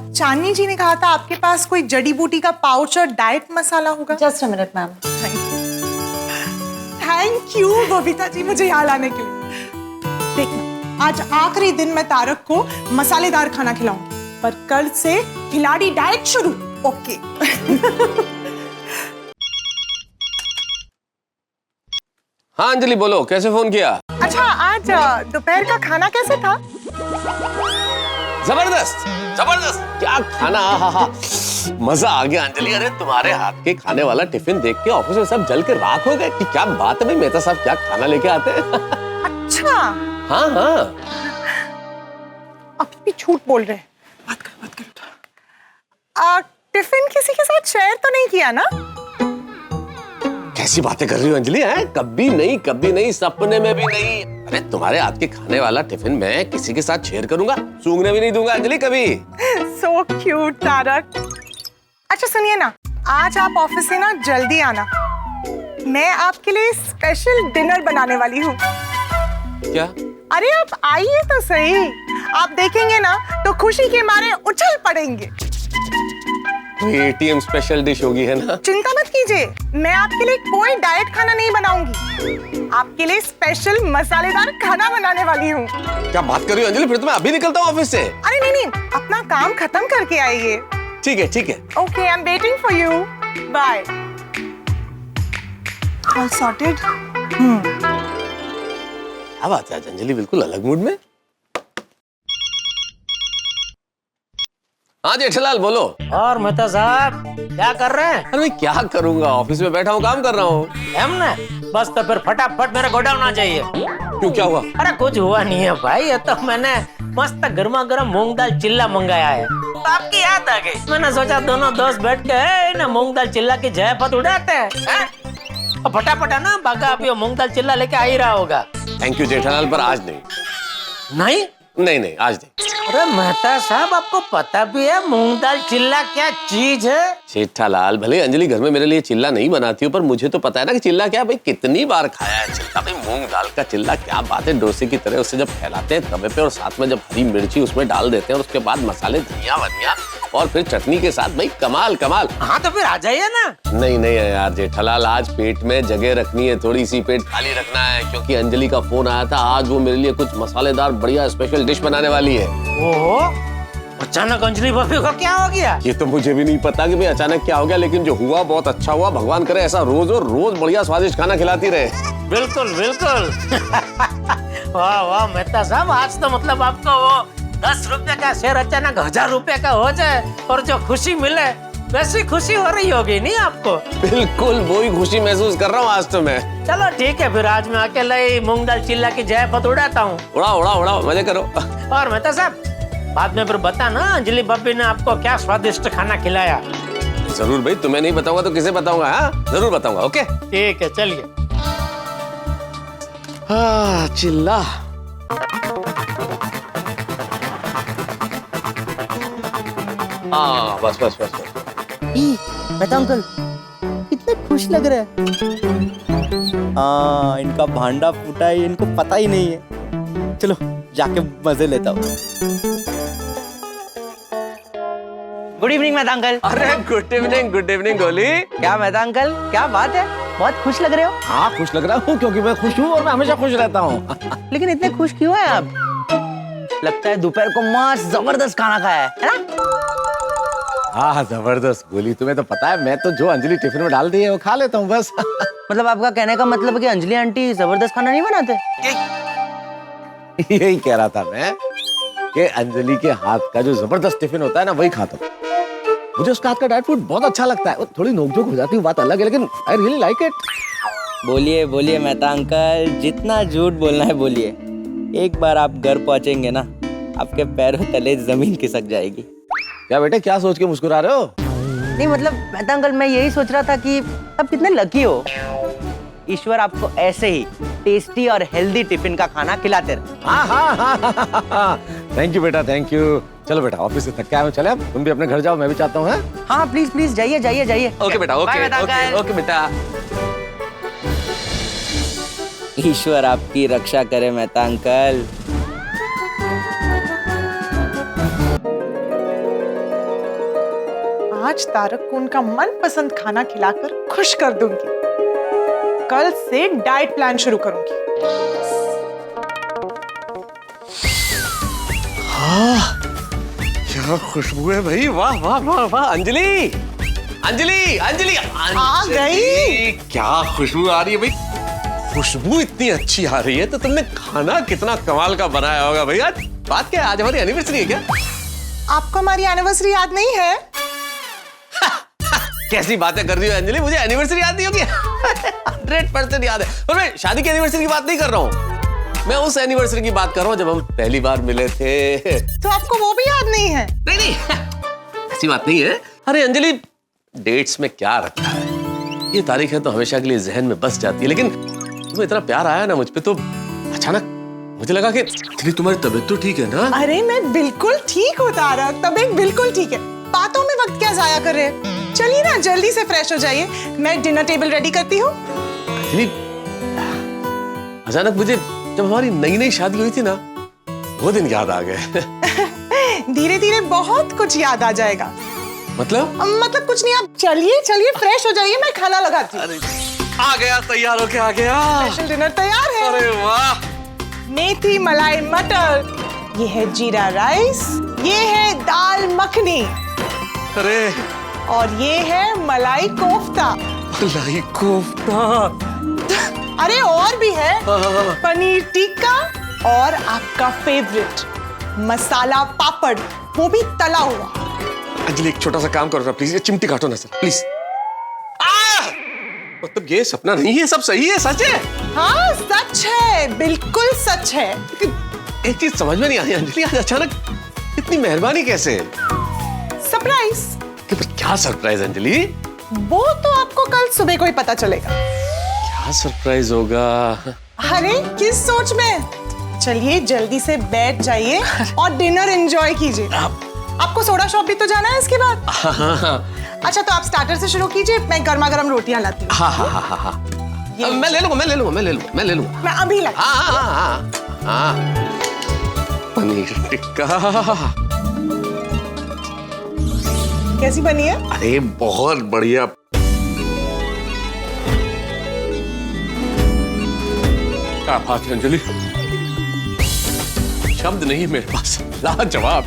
Chandni ji ने कहा था आपके पास कोई जड़ी बूटी का पाउच और डाइट मसाला होगा। Just a minute ma'am. Thank you Babita ji, मुझे यहाँ लाने के लिए। देखना, आज आखिरी दिन मैं तारक को मसालेदार खाना खिलाऊंगी, पर कल से खिलाड़ी डाइट शुरू। ओके। हाँ अंजलि, बोलो, कैसे फोन किया? अच्छा, आज दोपहर का खाना कैसे था? जबरदस्त जबरदस्त, क्या खाना, हा मजा आ गया अंजलि। अरे तुम्हारे हाथ के खाने वाला टिफिन देख के ऑफिस में सब जल के राख हो गए कि क्या बात है भाई, मेहता साहब क्या खाना लेके आते हैं। अच्छा। हाँ, अब भी झूठ बोल रहे हैं। बात करो। टिफिन किसी के साथ शेयर तो नहीं किया ना? कैसी बातें कर रही हो अंजलि? है कभी नहीं, सपने में भी नहीं। अरे तुम्हारे हाथ के खाने वाला टिफिन मैं किसी के साथ शेयर करूंगा? सूंघने भी नहीं दूंगा अंजलि कभी। So cute Tarak. अच्छा सुनिए ना, आज आप ऑफिस से ना जल्दी आना, मैं आपके लिए स्पेशल डिनर बनाने वाली हूँ। क्या? अरे आप आइए तो सही, आप देखेंगे ना तो खुशी के मारे उछल पड़ेंगे। एटीएम स्पेशल डिश होगी, है ना? चिंता मत कीजिए, मैं आपके लिए कोई डाइट खाना नहीं बनाऊंगी, आपके लिए स्पेशल मसालेदार खाना बनाने वाली हूँ। क्या बात कर रही हो अंजलि? फिर तो मैं अभी निकलता हूँ ऑफिस से। अरे नहीं, अपना काम खत्म करके आइए। ठीक है। Okay, I am waiting for you. Bye. All sorted. क्या बात है, अंजलि बिल्कुल अलग मूड में। हाँ जेठालाल, बोलो। और मेहता साहब क्या कर रहे हैं? अरे मैं क्या करूंगा, ऑफिस में बैठा हूँ, काम कर रहा हूँ। हमने बस तो फिर फटाफट मेरा गोडाउन आ जाइए। क्यों, क्या हुआ? अरे कुछ हुआ नहीं है भाई, ये तो मैंने मस्त गर्मा गर्म मूंग दाल चिल्ला मंगाया है, तो आपकी याद आ गई। मैंने सोचा दोनों दोस्त बैठ के ना मूंग दाल चिल्ला की जयफत उड़ाते हैं। फटाफट है ना, बागा अभी मूंग दाल चिल्ला लेके आ ही रहा होगा। थैंक यू जेठालाल, पर आज नहीं। नहीं? नहीं नहीं आज नहीं। अरे मेहता साहब, आपको पता भी है मूंग दाल चिल्ला क्या चीज है? जेठालाल, भले अंजलि घर में मेरे लिए चिल्ला नहीं बनाती हो, पर मुझे तो पता है ना कि चिल्ला क्या। भाई कितनी बार खाया है चिल्ला। भाई मूंग दाल का चिल्ला क्या बात है, डोसे की तरह उसे जब फैलाते हैं तवे पे और साथ में जब हरी मिर्ची उसमें डाल देते हैं और उसके बाद मसाले, धनिया वनिया और फिर चटनी के साथ, भाई कमाल कमाल। हाँ तो फिर आ जाइए ना। नहीं नहीं यार जेठालाल, आज पेट में जगह रखनी है, थोड़ी सी पेट खाली रखना है, क्योंकि अंजलि का फोन आया था। आज वो मेरे लिए कुछ मसालेदार बढ़िया स्पेशल डिश बनाने वाली है। ओहो, अचानक अंजलि भाभी को क्या हो गया? ये तो मुझे भी नहीं पता कि भाई अचानक क्या हो गया, लेकिन जो हुआ बहुत अच्छा हुआ। भगवान करे ऐसा रोज और रोज बढ़िया स्वादिष्ट खाना खिलाती रहे। बिल्कुल बिल्कुल। वाह वाह मेहता साहब, आज तो मतलब आपको वो 10 रुपए का शेर अचानक 1000 रुपए का हो जाए और जो खुशी मिले वैसी खुशी हो रही होगी नहीं आपको? बिल्कुल वही खुशी महसूस कर रहा हूँ आज तो मैं। चलो ठीक है, फिर आज मैं अकेला ही मूंग दाल चिल्ला की जयपत उड़ाता हूँ। उड़ाओ उड़ाओ उड़ाओ, मजे करो। और मेहता साहब, बाद में फिर बताना अंजलि भाभी ने आपको क्या स्वादिष्ट खाना खिलाया। जरूर भाई, तुम्हें नहीं बताऊंगा तो किसे बताऊंगा? हाँ जरूर बताऊंगा। ओके ठीक है, चलिए। हाँ चिल्ला। हाँ बस बस बस बस। मेहता अंकल कितने खुश लग रहे हैं। हाँ, इनका भांडा फूटा है, इनको पता ही नहीं है। चलो जाके मजे लेता हूँ। Good evening Mehta uncle. अरे गुड इवनिंग गोली। क्या मेहता अंकल, क्या बात है, बहुत खुश लग रहे हो। हाँ खुश लग रहा हूँ, क्योंकि मैं खुश हूँ और मैं हमेशा खुश रहता हूँ। लेकिन इतने खुश क्यों हैं आप? लगता है दोपहर को मस्त जबरदस्त खाना खाया है ना? हाँ जबरदस्त गोली, तुम्हें तो पता है मैं तो जो अंजलि टिफिन में डाल दी है वो खा लेता हूँ बस। मतलब आपका कहने का मतलब है कि अंजलि आंटी जबरदस्त खाना नहीं बनाते? यही कह रहा था मैं कि अंजलि के हाथ का जो जबरदस्त टिफिन होता है ना, वही खाता हूँ। मुझे उसका हाथ का ड्राई फ्रूट बहुत अच्छा लगता है। वो थोड़ी नोकझोंक हो जाती है, बात अलग है, लेकिन आई रियली लाइक इट। बोलिए बोलिए मेहता अंकल, जितना झूठ बोलना है बोलिए। एक बार आप घर पहुंचेंगे ना, आपके पैरों तले जमीन खिसक जाएगी। क्या बेटे, क्या सोच के मुस्कुरा रहे हो? नहीं मतलब मेहता अंकल, मैं यही सोच रहा था कि आप कितने लकी हो। ईश्वर आपको ऐसे ही टेस्टी और हेल्दी टिफिन का खाना खिलाते रहे। हाँ थैंक यू बेटा, थैंक यू। चलो बेटा, ऑफिस से थक के आए हो, चले अब तुम भी अपने घर जाओ, मैं भी चाहता हूँ। हाँ प्लीज प्लीज जाइए जाइए जाइए। ओके बेटा, ओके ओके बेटा। ईश्वर आपकी रक्षा करे मेहता अंकल। आज तारक को उनका मनपसंद खाना खिलाकर खुश कर दूंगी। कल से डाइट प्लान शुरू करूंगी। हाँ क्या खुशबू है भाई, वाह वाह वाह वाह। अंजलि अंजलि अंजलि आ गई। क्या खुशबू आ रही है भाई, खुशबू इतनी अच्छी आ रही है तो तुमने खाना कितना कमाल का बनाया होगा भाई। आज बात क्या है, आज हमारी एनिवर्सरी है क्या? आपको हमारी एनिवर्सरी याद नहीं है? कैसी बातें कर रही हो अंजलि, मुझे एनिवर्सरी याद नहीं होगी। 100% याद है, पर मैं शादी की एनिवर्सरी की बात नहीं कर रहा हूँ। मैं उस एनिवर्सरी की बात कर रहा हूँ जब हम पहली बार मिले थे। तो आपको वो भी याद नहीं है? नहीं ऐसी बात नहीं है। अरे अंजलि, डेट्स में क्या रखा है, ये तारीख है तो हमेशा के लिए जहन में बस जाती है। लेकिन तुम्हें इतना प्यार आया ना मुझ पे, तो अचानक मुझे लगा कि तुम्हारी तबीयत तो ठीक है ना? अरे मैं बिल्कुल ठीक हूँ तारक, तबीयत बिल्कुल ठीक है। बातों में वक्त क्या जाया कर रहे हैं? चलिए ना जल्दी से फ्रेश हो जाइए, मैं डिनर टेबल रेडी करती हूँ। अचानक मुझे जब हमारी नई नई शादी हुई थी ना, वो दिन याद आ गए। धीरे धीरे बहुत कुछ याद आ जाएगा। मतलब कुछ नहीं, आप चलिए चलिए फ्रेश हो जाइए, मैं खाना लगाती हूँ। आ गया, तैयार होके आ गया। स्पेशल डिनर तैयार है। अरे वाह, मेथी मलाई मटर, ये है जीरा राइस, ये है दाल मखनी, अरे और ये है मलाई कोफ्ता। मलाई कोफ्ता, अरे और भी है, पनीर टिक्का और आपका फेवरेट मसाला पापड़, वो भी तला हुआ। अंजलि एक छोटा सा काम करो ना प्लीज, ये चिमटी काटो ना सर प्लीज। मतलब ये सपना नहीं है, सब सही है, सच है? हाँ सच है, बिल्कुल सच है। एक चीज समझ में नहीं आ रही अंजलि, आज अचानक इतनी मेहरबानी कैसे? सरप्राइज। क्या सरप्राइज अंजलि? वो तो आपको कल सुबह को ही पता चलेगा। क्या सरप्राइज होगा? अरे किस सोच में, चलिए जल्दी से बैठ जाइए और डिनर एंजॉय कीजिए। आपको सोडा शॉप भी तो जाना है इसके बाद। अच्छा तो आप स्टार्टर से शुरू कीजिए, मैं गर्मा गर्म रोटियां लाती हूँ। हाँ। मैं ले लूंगा। मैं अभी ला। हाँ। पनीर टिक्का कैसी बनी है? अरे बहुत बढ़िया। क्या बात है अंजलि, शब्द नहीं है मेरे पास, लाजवाब।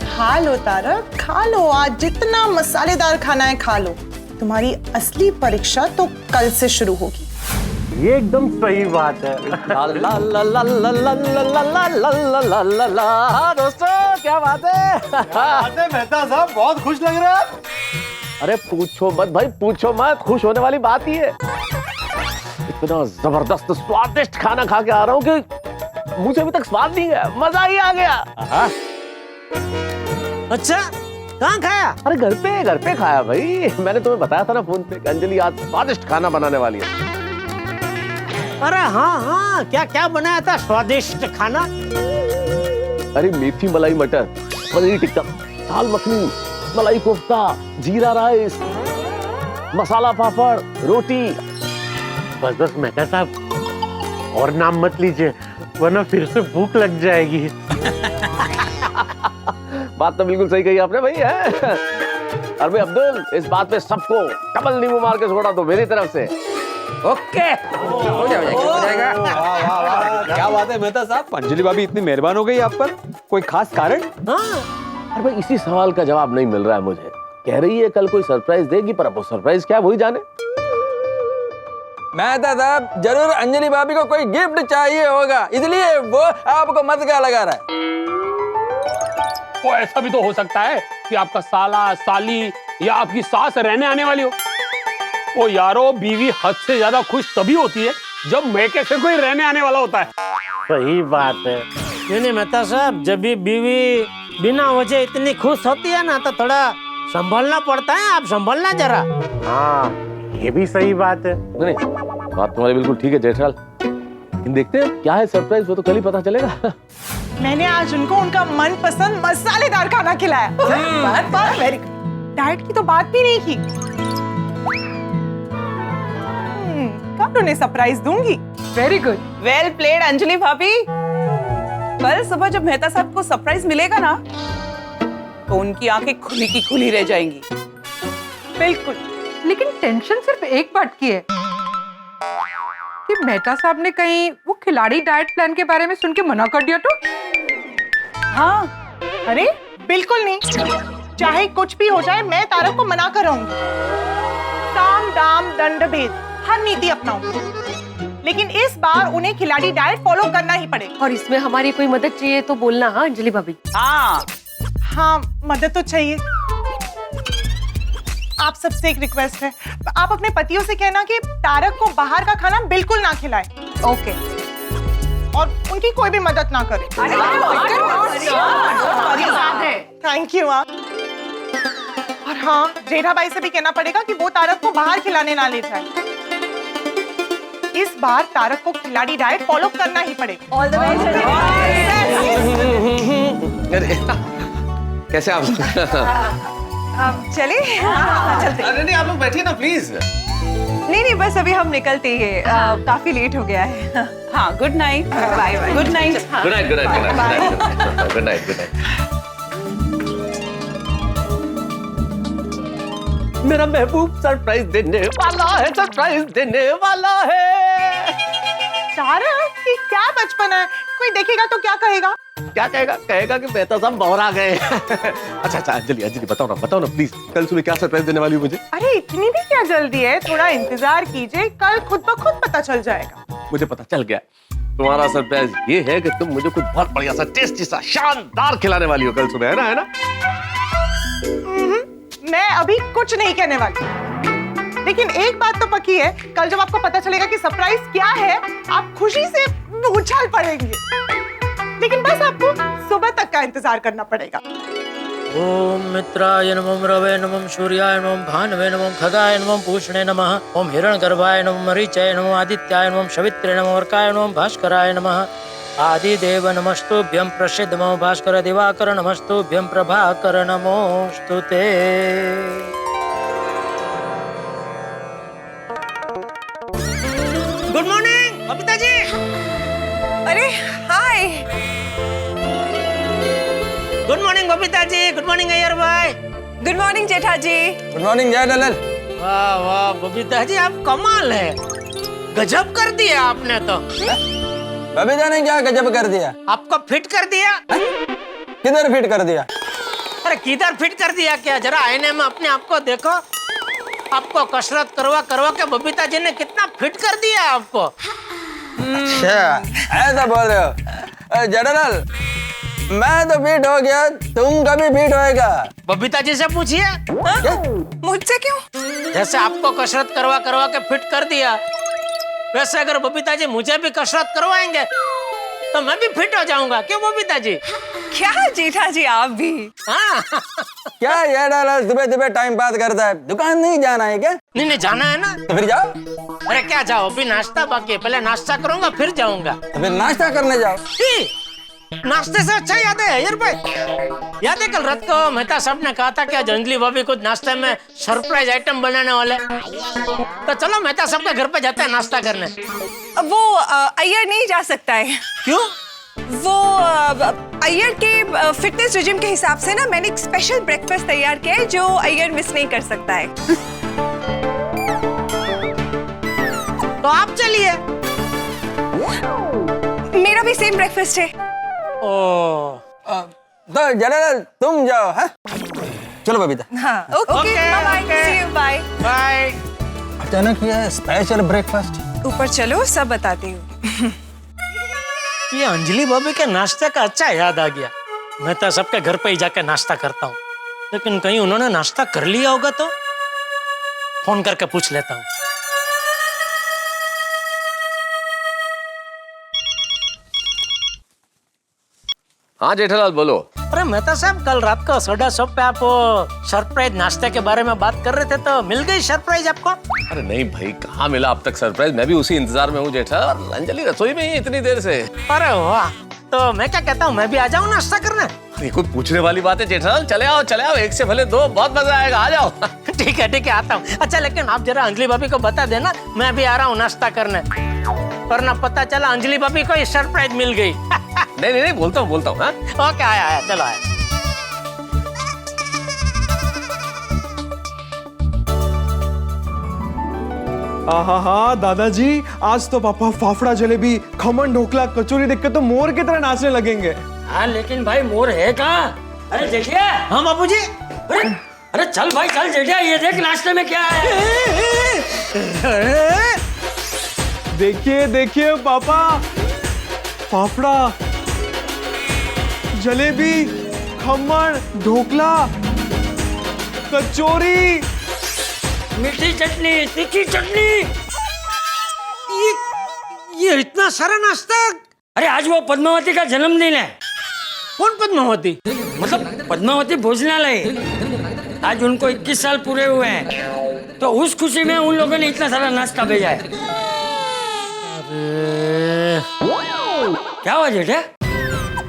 खा लो तारक, खा लो, आज जितना मसालेदार खाना है खा लो। तुम्हारी असली परीक्षा तो कल से शुरू होगी। ये एकदम सही बात है। दोस्तों क्या बात है? मेहता साहब बहुत खुश लग रहा है। अरे पूछो मत भाई, पूछो मत, खुश होने वाली बात ही है। इतना जबरदस्त स्वादिष्ट खाना खा के आ रहा हूँ कि मुझे अभी तक स्वाद नहीं है, मजा ही आ गया। अच्छा कहाँ खाया? अरे घर पे खाया भाई। मैंने तुम्हें बताया था ना फोन पे कि अंजलि आज स्वादिष्ट खाना बनाने वाली है। अरे हाँ, क्या बनाया था स्वादिष्ट खाना? अरे मेथी मलाई मटर, पनीर टिक्का, दाल मखनी, मलाई कोफ्ता, जीरा राइस, मसाला पापड़, रोटी। बस मेहता साहब और नाम मत लीजिए वरना फिर से भूख लग जाएगी। बात तो बिल्कुल सही कही आपने भाई है। अरे भाई अब्दुल, इस बात पे सबको डबल नींबू मार के छोड़ा तो मेरी तरफ से। ओके, हो जाएगा। क्या बात है मेहता साहब, अंजलि भाभी इतनी मेहरबान हो गई आप पर, कोई खास कारण? हाँ, अरे भाई इसी सवाल का जवाब नहीं मिल रहा है मुझे। कह रही है कल कोई सरप्राइज देगी, पर अब वो सरप्राइज क्या वही जाने। मेहता साहब जरूर अंजलि भाभी को कोई गिफ्ट चाहिए होगा, इसलिए वो आपको मटका लगा रहा है। वो ऐसा भी तो हो सकता है कि आपका साला, साली या आपकी सास रहने आने वाली हो। ओ यारो, बीवी हद से ज्यादा खुश तभी होती है जब मैके से कोई रहने आने वाला होता है। सही बात है। नहीं मेहता साहब, जब भी बीवी बिना वजह इतनी खुश होती है ना तो थोड़ा संभलना पड़ता है। आप संभलना जरा। हाँ ये भी सही बात है। नहीं, बात तुम्हारी बिल्कुल ठीक है जेठलाल, लेकिन देखते हैं क्या है सरप्राइज, वो तो कल ही पता चलेगा। मैंने आज उनको उनका मनपसंद मसालेदार खाना खिलाया। Very good. डाइट की तो बात भी नहीं की। कब उन्हें सरप्राइज दूंगी। Very good, well played Anjali भाभी। कल सुबह जब मेहता साहब को सरप्राइज मिलेगा ना तो उनकी आंखें खुली की खुली रह जाएंगी। बिल्कुल। लेकिन टेंशन सिर्फ एक बात की है कि मेहता साहब ने कहीं वो खिलाड़ी डाइट प्लान के बारे में सुन के मना कर दिया तो? हाँ, अरे बिल्कुल नहीं। चाहे कुछ भी हो जाए मैं तारक को मना कर रहूंगी। साम दाम दंड भेद हर नीति अपनाऊंगी, लेकिन इस बार उन्हें खिलाड़ी डाइट फॉलो करना ही पड़ेगा। और इसमें हमारी कोई मदद चाहिए तो बोलना। हाँ अंजलि भाभी। हाँ मदद तो चाहिए। आप सबसे एक रिक्वेस्ट है, आप अपने पतियों से कहना कि तारक को बाहर का खाना बिल्कुल ना खिलाए। ओके, और उनकी कोई भी मदद ना करे। Thank you. और हाँ, जेठा भाई से भी कहना पड़ेगा कि वो तारक को बाहर खिलाने ना ले जाए। इस बार तारक को खिलाड़ी डाइट फॉलो करना ही पड़ेगा। All the way. कैसे आप? चले? चलते। अरे नहीं, आप लोग बैठिए ना प्लीज। नहीं बस अभी हम निकलते हैं, काफी लेट हो गया है। हाँ, good night. Bye bye. Good night. Good night. Good night. मेरा महबूब सरप्राइज देने वाला है। तारक, ये क्या बचपन है, कोई देखेगा तो क्या कहेगा? क्या कहेगा कि मेहता साहब बाहर आ गए। अच्छा अंजलि बताओ ना प्लीज, कल सुबह क्या सरप्राइज देने वाली हो मुझे? अरे इतनी भी क्या जल्दी है, थोड़ा इंतजार कीजिए, कल खुद ब खुद पता चल जाएगा। मुझे पता चल गया। तुम्हारा सरप्राइज ये है कि तुम मुझे कुछ बहुत बढ़िया सा, टेस्टी सा, शानदार खिलाने वाली हो कल सुबह, है ना? मैं अभी कुछ नहीं कहने वाली, लेकिन एक बात तो पक्की है, कल जब आपको पता चलेगा कि सरप्राइज क्या है, आप खुशी से उछल पड़ेंगे। लेकिन बस आपको सुबह तक का इंतजार करना पड़ेगा। ओम मित्राय नमः रवे नमः सूर्याय नमः भानवे नमः खगाय नमः पूषणे नमः ओम हिरण्यगर्भाय नमः मरीचाय नमः आदित्याय नमः सवित्रे नमः अर्काय नमः भास्कराय नमः आदिदेव नमस्तुभ्यं प्रसिद्ध नमो भास्कर दिवाकर नमस्तुभ्यं प्रभाकर नमोस्तुते। Good morning Babita ji. अरे hi. Good morning Babita ji. Good morning Iyer भाई। Good morning Jetha ji. Good morning Jaydalal. वाह वाह बबीता जी आप कमाल है, गजब कर दिया आपने तो। बबीता ने क्या गजब कर दिया? आपको फिट कर दिया। किधर फिट कर दिया? अरे किधर फिट कर दिया क्या, जरा आईने में अपने आप को देखो। आपको कसरत करवा करवा के बबीता जी ने कितना फिट कर दिया आपको। अच्छा ऐसा बोल रहे हो? जयदलाल मैं तो फिट हो गया, तुम कभी फिट होएगा? बबीता जी से पूछिए। मुझसे क्यों? जैसे आपको कसरत करवा करवा के फिट कर दिया, वैसे अगर बबीता जी मुझे भी कसरत करवाएंगे तो मैं भी फिट हो जाऊंगा। क्यों बबीता जी? क्या जेठा जी आप भी? हाँ। क्या जयदलाल सुबह सुबह टाइम पास करता है? दुकान नहीं जाना है क्या? नहीं जाना है ना। तो फिर जाओ। अरे क्या जाओ, अभी नाश्ता बाकी है, पहले नाश्ता करूंगा फिर जाऊंगा। तो फिर नाश्ता करने जाओ। नाश्ते से अच्छा याद है यार भाई, याद है कल रात को मेहता साहब ने कहा था कि आज अंजलि भाभी कुछ नाश्ते में सरप्राइज आइटम बनाने वाले, तो चलो मेहता साहब के घर पे जाते हैं नाश्ता करने। वो अय्यर नहीं जा सकता है। क्यों? वो अय्यर के फिटनेस रिजिम के हिसाब से ना मैंने एक स्पेशल ब्रेकफास्ट तैयार किया है जो अय्यर मिस नहीं कर सकता है। तो आप चलिए। मेरा भी सेम ब्रेकफास्ट है। तो जयदलाल तुम जाओ। हाँ चलो बबीता। हाँ okay bye see you bye bye. अचानक ये स्पेशल ब्रेकफास्ट। ऊपर चलो सब बताती हूँ। ये अंजलि भाभी के नाश्ते का अच्छा याद आ गया। मैं तो सबके घर पे ही जाके नाश्ता करता हूँ, लेकिन कहीं उन्होंने नाश्ता कर लिया होगा तो फोन करके पूछ लेता हूँ। हाँ जेठालाल बोलो। अरे मेहता साहब कल रात को सोडा शॉप पे आप सरप्राइज नाश्ते के बारे में बात कर रहे थे, तो मिल गई सरप्राइज आपको? अरे नहीं भाई, कहाँ मिला अब तक सरप्राइज, मैं भी उसी इंतजार में हूँ जेठालाल। अंजलि रसोई में ही इतनी देर से। अरे वाह, तो मैं क्या कहता हूँ मैं भी आ जाऊँ नाश्ता करने? अरे कोई पूछने वाली बात है जेठालाल, चले आओ एक से भले दो, बहुत मजा आएगा, आ जाओ। ठीक है आता हूँ। अच्छा लेकिन आप जरा अंजलि भाभी को बता देना मैं भी आ रहा हूँ नाश्ता करने, वरना पता चला अंजलि भाभी को सरप्राइज मिल गई। नहीं बोलता हूँ हाँ? ओके आया चलो आया। हाँ दादाजी, आज तो पापा फाफड़ा जलेबी खमन ढोकला कचौरी देख के तो मोर की तरह नाचने लगेंगे। हाँ लेकिन भाई मोर है कहाँ? अरे जेठिया। हाँ बाबूजी। अरे चल भाई चल जेठिया, ये देख नाश्ते में क्या है। देखिए पापा, फाफड़ा जलेबी खमन ढोकला कचौरी मीठी चटनी तीखी चटनी, ये इतना सारा नाश्ता। अरे आज वो पद्मावती का जन्मदिन है। कौन पद्मावती? मतलब पद्मावती भोजनालय, आज उनको 21 साल पूरे हुए हैं, तो उस खुशी में उन लोगों ने इतना सारा नाश्ता भेजा है। क्या हुआ जेठा,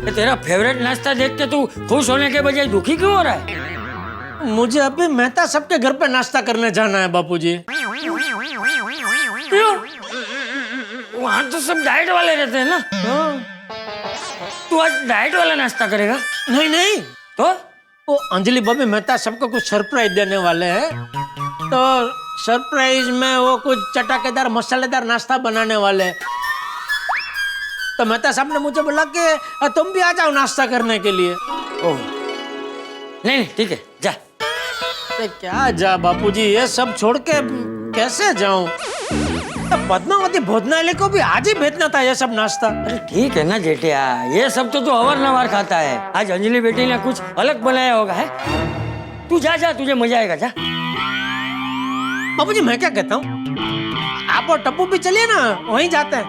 तेरा फेवरेट नाश्ता देख के तू खुश होने के बजाय दुखी क्यों हो रहा है? मुझे अभी मेहता सबके घर पे नाश्ता करने जाना है बापूजी। क्यों? वहाँ तो सब डाइट वाले रहते हैं ना। तू आज डाइट वाला नाश्ता करेगा? नहीं तो वो अंजलि भाभी मेहता सबको कुछ सरप्राइज देने वाले हैं, तो सरप्राइज में वो कुछ चटाकेदार मसालेदार नाश्ता बनाने वाले हैं। तो मेहता साहब ने मुझे बोला कि तुम भी आ जाओ नाश्ता करने के लिए। ओह नहीं ठीक है जा। क्या जा बापूजी, ये सब छोड़ के कैसे जाऊं? तो पद्मावती भोजनालय को भी आज ही भेजना था ये सब नाश्ता। अरे ठीक है ना जेठिया, ये सब तो तू अवारनवार खाता है, आज अंजलि बेटी ने कुछ अलग बनाया होगा है। तू जा तुझे मजा आएगा, जा। बापूजी मैं क्या कहता हूँ, आप और टप्पू भी चलिए ना, वहीं जाते हैं।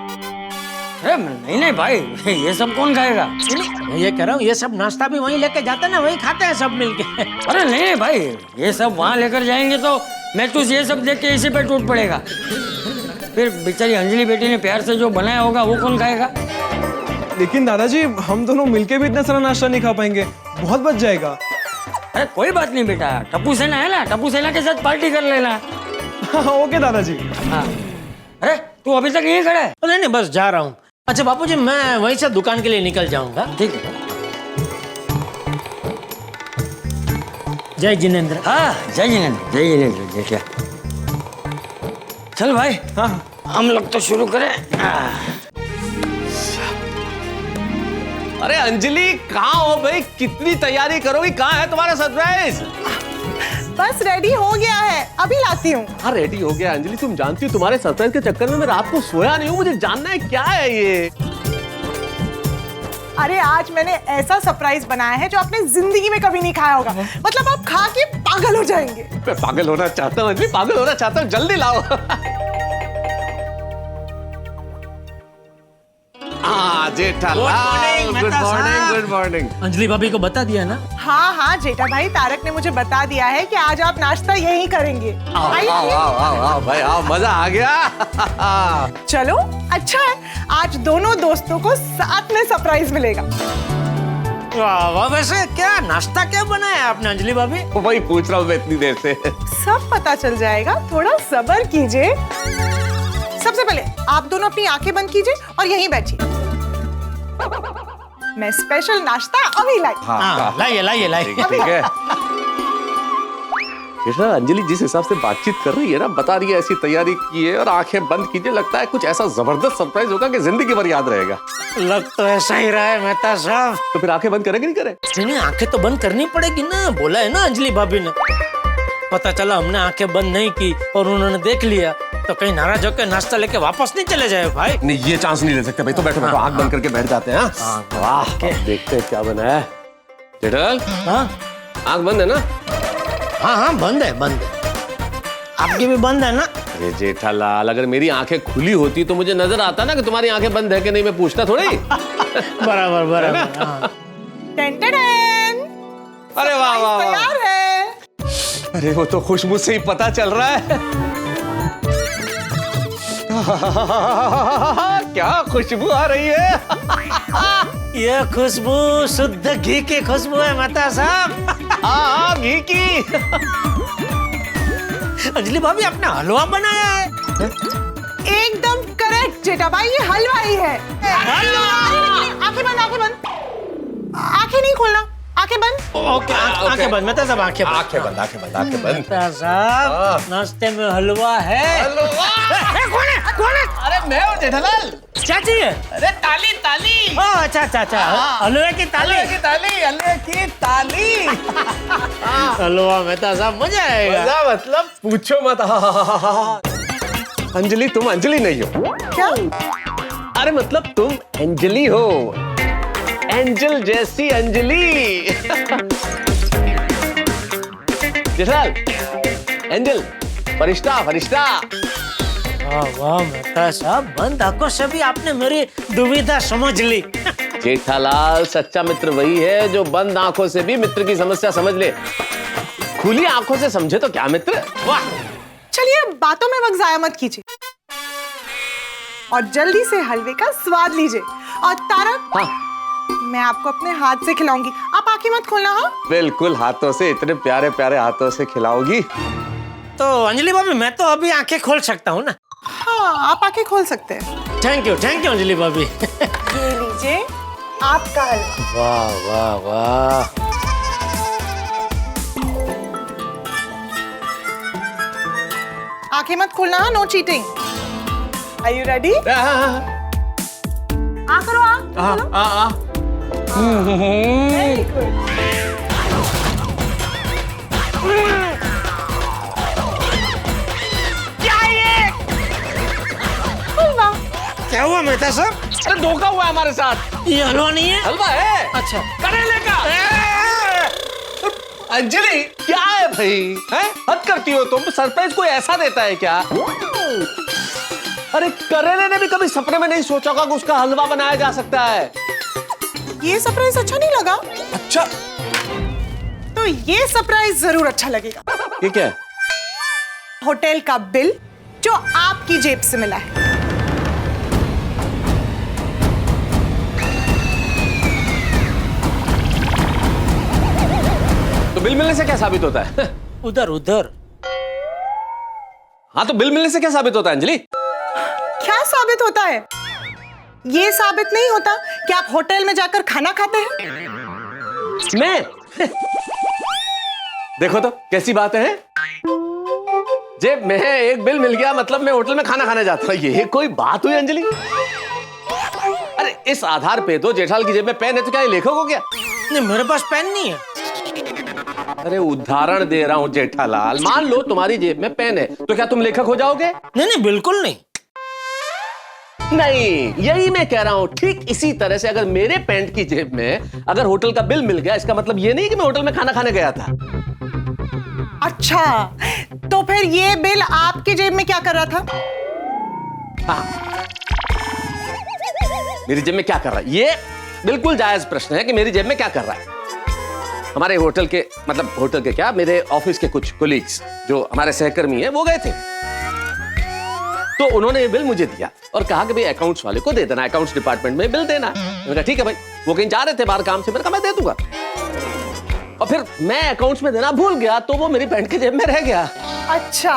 अरे नहीं नहीं भाई, ये सब कौन खाएगा? मैं ये कह रहा हूँ, ये सब नाश्ता भी वहीं लेके जाते हैं ना, वहीं खाते हैं सब मिलके। अरे नहीं भाई, ये सब वहाँ लेकर जाएंगे तो मैं तो ये सब देख के इसी पे टूट पड़ेगा। फिर बेचारी अंजलि बेटी ने प्यार से जो बनाया होगा वो कौन खाएगा? लेकिन दादाजी हम दोनों मिलके भी इतना सारा नाश्ता नहीं खा पाएंगे, बहुत बच जाएगा। अरे कोई बात नहीं बेटा, टप्पू सेना है ना, टप्पू सेना के साथ पार्टी कर लेना। ओके दादाजी। हाँ। अरे तू अभी तक यहीं खड़ा है? नहीं नहीं, बस जा रहा हूँ। अच्छा बापूजी, मैं वहीं से दुकान के लिए निकल जाऊंगा। ठीक है। जय जिनेंद्र। हाँ जय जिनेंद्र, जय जिनेंद्र। जय क्या? चल भाई, हाँ हम लोग तो शुरू करें। अरे अंजलि कहाँ हो भाई, कितनी तैयारी करोगी, कहाँ है तुम्हारा सरप्राइज? बस रेडी हो गया है, अभी लाती हूँ। हाँ रेडी हो गया। अंजलि तुम जानती हो तुम्हारे सरप्राइज के चक्कर में मैं रात को सोया नहीं हूँ, मुझे जानना है क्या है ये। अरे आज मैंने ऐसा सरप्राइज बनाया है जो आपने जिंदगी में कभी नहीं खाया होगा। मतलब आप खा के पागल हो जाएंगे। मैं पागल होना चाहता हूँ अंजलि, पागल होना चाहता हूँ, जल्दी लाओ। Jethalal, good morning, good morning. Anjali भाभी को बता दिया ना? हाँ हाँ जेठा भाई, तारक ने मुझे बता दिया है कि आज आप नाश्ता यही करेंगे। आओ आओ भाई आओ, मजा आ गया। चलो अच्छा है, आज दोनों दोस्तों को साथ में सरप्राइज मिलेगा। वाह वाह, वैसे क्या नाश्ता क्या बनाया आपने अंजलि भाभी? वही पूछ रहा हूँ मैं इतनी देर से। सब पता चल जाएगा, थोड़ा सब्र कीजिए। सबसे पहले आप दोनों अपनी आंखें बंद कीजिए और यहीं बैठिए। मैं स्पेशल नाश्ता अभी लाई। हाँ लाइए लाइए लाइए। ठीक है। अंजलि जिस हिसाब से बातचीत कर रही है ना, बता रही है ऐसी तैयारी की है और आंखें बंद कीजिए, लगता है कुछ ऐसा जबरदस्त सरप्राइज होगा कि जिंदगी भर याद रहेगा। लग तो ऐसा ही रहा है मेहता साहब। तो फिर आंखें बंद करेंगे नहीं करे? नहीं, आंखें तो बंद करनी पड़ेगी ना, बोला है ना अंजलि भाभी ने। पता चला हमने आंखें बंद नहीं की और उन्होंने देख लिया तो कहीं नाराज होकर नाश्ता लेके वापस नहीं चले जाए भाई। नहीं ये चांस नहीं ले सकते भाई, तो बैठो बैठो, आंख बंद करके बैठ जाते हैं। वाह, देखते हैं क्या बना है। जेठालाल, आंख बंद है ना? हाँ हाँ बंद है, बंद है। आपकी भी बंद है ना? अरे जेठालाल, अगर मेरी आंखें खुली होती तो मुझे नजर आता ना कि तुम्हारी आंखें बंद है कि नहीं, मैं पूछता थोड़ी। बराबर बराबर। अरे वाह वाह वाह, तैयार है। अरे वो तो खुशबू से ही पता चल रहा है। क्या खुशबू आ रही है। ये खुशबू शुद्ध घी की खुशबू है मेहता साहब। हाँ घी की। अंजलि भाभी आपने हलवा बनाया है? एकदम करेक्ट जेठा भाई, ये हलवा ही है। आंखें बंद, आंखें बंद, आंखें नहीं खोलना, आंखें बंद। ओके आंखें बंद मेहता साहब, आंखें बंद, आंखें बंद, आंखें बंद, आंखें बंद। मेहता साहब नाश्ते में हलवा है। हलवा? कौन है? कौन है? अरे मैं हूँ जेठालाल। क्या चाहिए? अरे ताली ताली। अच्छा अच्छा अच्छा, हलवे की ताली। हलवे की ताली, हलवे की ताली। हलवा मेहता साहब मजा आएगा। मजा मतलब पूछो मत। अंजलि तुम अंजलि नहीं हो। क्या? अरे मतलब तुम अंजलि हो, एंजल जैसी अंजलि। जेठालाल, एंजल, फरिश्ता फरिश्ता। वाह वाह मेहता साहब, बंद आंखों से भी आपने मेरी दुविधा समझ ली। जेठालाल, सच्चा मित्र वही है जो बंद आंखों से भी मित्र की समस्या समझ ले। खुली आंखों से समझे तो क्या मित्र। वाह, चलिए बातों में वक्त जाया मत कीजिए और जल्दी से हलवे का स्वाद लीजिए। और तारक, हाँ मैं आपको अपने हाथ से खिलाऊंगी, आप आंखें मत खोलना। हाँ बिल्कुल, हाथों से, इतने प्यारे प्यारे हाथों से खिलाओगी। तो अंजलि भाभी मैं तो अभी आंखें खोल सकता हूँ ना? हाँ आप आंखें खोल सकते हैं। थैंक यू अंजलि भाभी। ये लीजिए आपका हलवा। वाह वाह वाह। आंखें मत खोलना, no cheating. Are you ready? करो वेरी गुड। क्या हुआ मेहता साहब? अरे धोखा हुआ हमारे साथ। ये हलवा नहीं है? हलवा है। अच्छा करेले का। अंजलि क्या है भाई, हैं? हद करती हो तुम, सरप्राइज कोई ऐसा देता है क्या? अरे करेले ने भी कभी सपने में नहीं सोचा होगा कि उसका हलवा बनाया जा सकता है। ये सरप्राइज अच्छा नहीं लगा? अच्छा, तो ये सरप्राइज जरूर अच्छा लगेगा। ये क्या है? होटल का बिल जो आपकी जेब से मिला है। तो बिल मिलने से क्या साबित होता है? उधर उधर। हाँ, तो बिल मिलने से क्या साबित होता है अंजलि? क्या साबित होता है? ये साबित नहीं होता कि आप होटल में जाकर खाना खाते हैं। मैं देखो तो कैसी बात है, जेब में एक बिल मिल गया मतलब मैं होटल में खाना खाने जाता हूँ। ये कोई बात हुई अंजलि? अरे इस आधार पे तो जेठालाल की जेब में पेन है तो क्या ये लेखक हो गया? नहीं, मेरे पास पेन नहीं है। अरे उदाहरण दे रहा हूं जेठालाल, मान लो तुम्हारी जेब में पेन है तो क्या तुम लेखक हो जाओगे? नहीं नहीं, बिल्कुल नहीं। नहीं, यही मैं कह रहा हूं। ठीक इसी तरह से अगर मेरे पैंट की जेब में अगर होटल का बिल मिल गया, इसका मतलब ये नहीं कि मैं होटल में खाना खाने गया था। अच्छा, तो फिर ये बिल आपकी जेब में क्या कर रहा था? हाँ, मेरी जेब में क्या कर रहा है? ये बिल्कुल जायज प्रश्न है कि मेरी जेब में क्या कर रहा है। हमारे होटल के, मतलब होटल के क्या, मेरे ऑफिस के कुछ कोलीग्स जो हमारे सहकर्मी हैं वो गए थे, तो उन्होंने ये बिल मुझे दिया और कहा कि भाई अकाउंट्स वाले को दे देना, अकाउंट्स डिपार्टमेंट में बिल देना। मैंने कहा ठीक है भाई। वो कहीं जा रहे थे बाहर काम से, मैंने कहा मैं दे दूंगा। और फिर मैं अकाउंट्स में देना भूल गया तो वो मेरी पैंट की जेब में रह गया। अच्छा,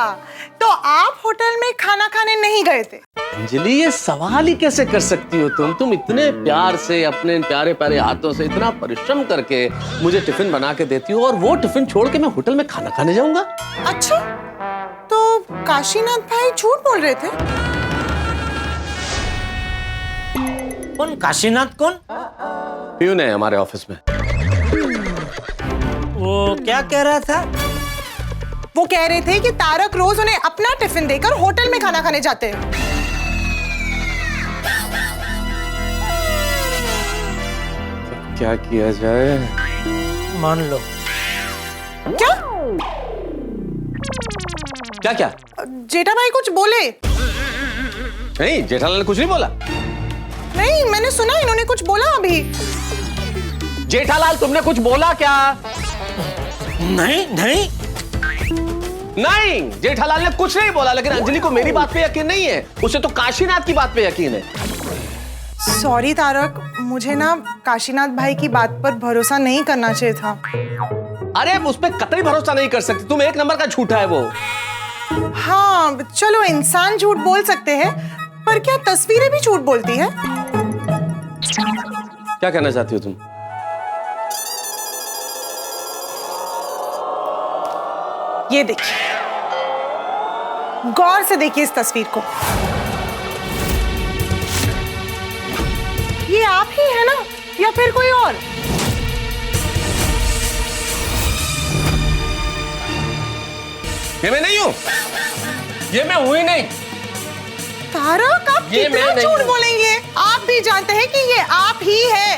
तो आप होटल में खाना खाने नहीं गए थे? अंजलि, ये सवाल ही कैसे कर सकती हो तुम इतने प्यार से अपने प्यारे प्यारे हाथों से इतना परिश्रम करके मुझे टिफिन बना के देती हो और वो टिफिन छोड़ के मैं होटल में खाना खाने जाऊंगा? अच्छा, तो काशीनाथ भाई झूठ बोल रहे थे? कौन काशीनाथ? कौन? प्यून है हमारे ऑफिस में। वो क्या कह रहा था? वो कह रहे थे कि तारक रोज उन्हें अपना टिफिन देकर होटल में खाना खाने जाते हैं। क्या किया जाए? मान लो। क्या क्या क्या? जेठा भाई कुछ बोले? नहीं, जेठालाल ने कुछ नहीं बोला। नहीं, मैंने सुना इन्होंने कुछ बोला अभी। जेठालाल, तुमने कुछ बोला क्या? नहीं नहीं नहीं, जेठालाल ने कुछ नहीं बोला, लेकिन अंजलि को मेरी बात पे यकीन नहीं है, उसे तो काशीनाथ की बात पे यकीन है। सॉरी तारक, मुझे ना काशीनाथ भाई की बात पर भरोसा नहीं करना चाहिए था। अरे उस पर कतई भरोसा नहीं कर सकती तुम, एक नंबर का झूठा है वो। हाँ चलो, इंसान झूठ बोल सकते हैं, पर क्या तस्वीरें भी झूठ बोलती है? क्या कहना चाहती हो तुम? ये देखिए, गौर से देखिए इस तस्वीर को। ये आप ही है ना, या फिर कोई और? ये मैं नहीं हूं, ये मैं हूं ही नहीं। तारक, आप कितना झूठ बोलेंगे? आप भी जानते हैं कि ये आप ही है।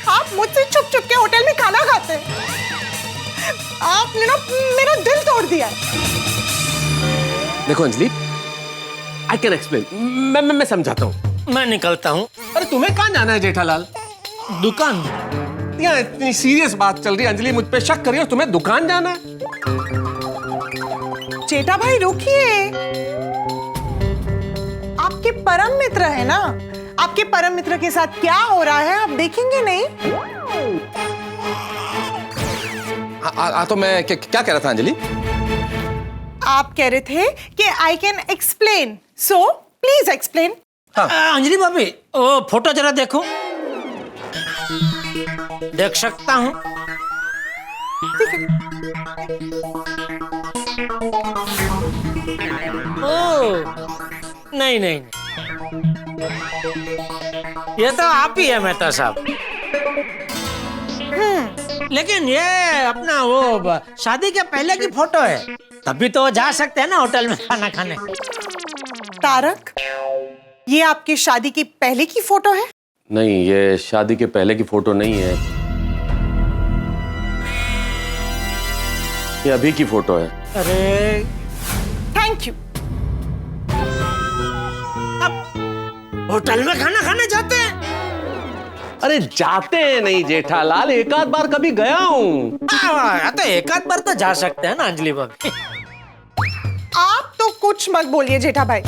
आप मुझसे छुप छुप के होटल में खाना खाते हैं। आपने ना मेरा दिल तोड़ दिया है। देखो अंजलि, आई कैन एक्सप्लेन, मैं समझाता हूँ। मैं निकलता हूँ। अरे तुम्हें कहाँ जाना है जेठालाल? दुकान। यहाँ इतनी सीरियस बात चल रही है, अंजलि मुझ पे शक कर रही है, तुम्हें दुकान जाना है? जेठा भाई रुकिए, आपके परम मित्र है ना, आपके परम मित्र के साथ क्या हो रहा है आप देखेंगे नहीं? तो मैं क्या कह रहा था अंजलि? आप कह रहे थे कि I can explain, so please explain. Anjali भाभी, वो फोटो जरा देखो। देख सकता हूँ? नहीं नहीं, ये तो आप ही है मेहता साहब। लेकिन ये अपना वो शादी के पहले की फोटो है, तभी तो जा सकते हैं ना होटल में खाना खाने। तारक, ये आपकी शादी की पहले की फोटो है? नहीं, ये शादी के पहले की फोटो नहीं है, ये अभी की फोटो है। अरे थैंक यू। होटल में खाना खाने जाते हैं? अरे जाते हैं नहीं जेठालाल, एक आध बार कभी गया हूँ। तो एक आध बार तो जा सकते हैं ना अंजलि भाभी। आप तो कुछ मत बोलिए जेठा भाई।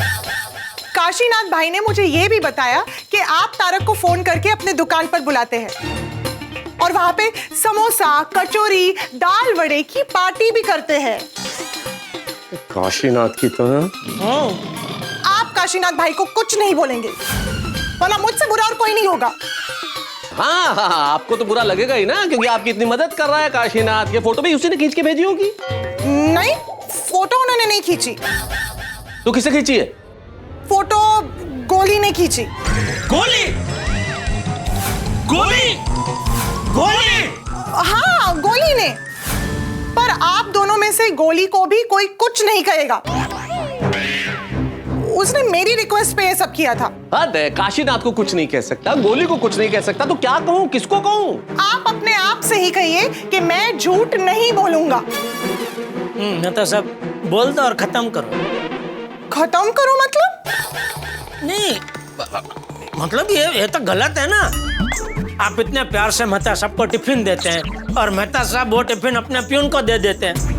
काशीनाथ भाई ने मुझे ये भी बताया कि आप तारक को फोन करके अपने दुकान पर बुलाते हैं और वहां पे समोसा, कचौरी, दाल वड़े की पार्टी भी करते हैं। काशीनाथ की तरह। आप काशीनाथ भाई को कुछ नहीं बोलेंगे, वरना मुझसे बुरा और कोई नहीं होगा। हाँ, आपको तो बुरा लगेगा ही ना, क्योंकि आपकी इतनी मदद कर रहा है काशीनाथ। ये फोटो भी उसी ने खींच के भेजी होगी। नहीं, फोटो उन्होंने नहीं खींची। तो किससे खींची है? फोटो गोली ने खींची। गोली? गोली? गोली? हाँ, गोली ने। पर आप दोनों में से गोली को भी कोई कुछ नहीं कहेगा। उसने मेरी रिक्वेस्ट पे ये सब किया था। हद है, काशीनाथ को कुछ नहीं कह सकता, गोली को कुछ नहीं कह सकता, तो क्या कहूँ, किसको कहूँ? आप अपने आप से ही कहिए कि मैं झूठ नहीं बोलूंगा। तो सब बोल दो और खत्म करो। खत्म करो मतलब? नहीं, मतलब ये तो गलत है ना। आप इतने प्यार से मेहता सबको टिफिन देते हैं और मेहता साहब वो टिफिन अपने प्यून को दे देते हैं।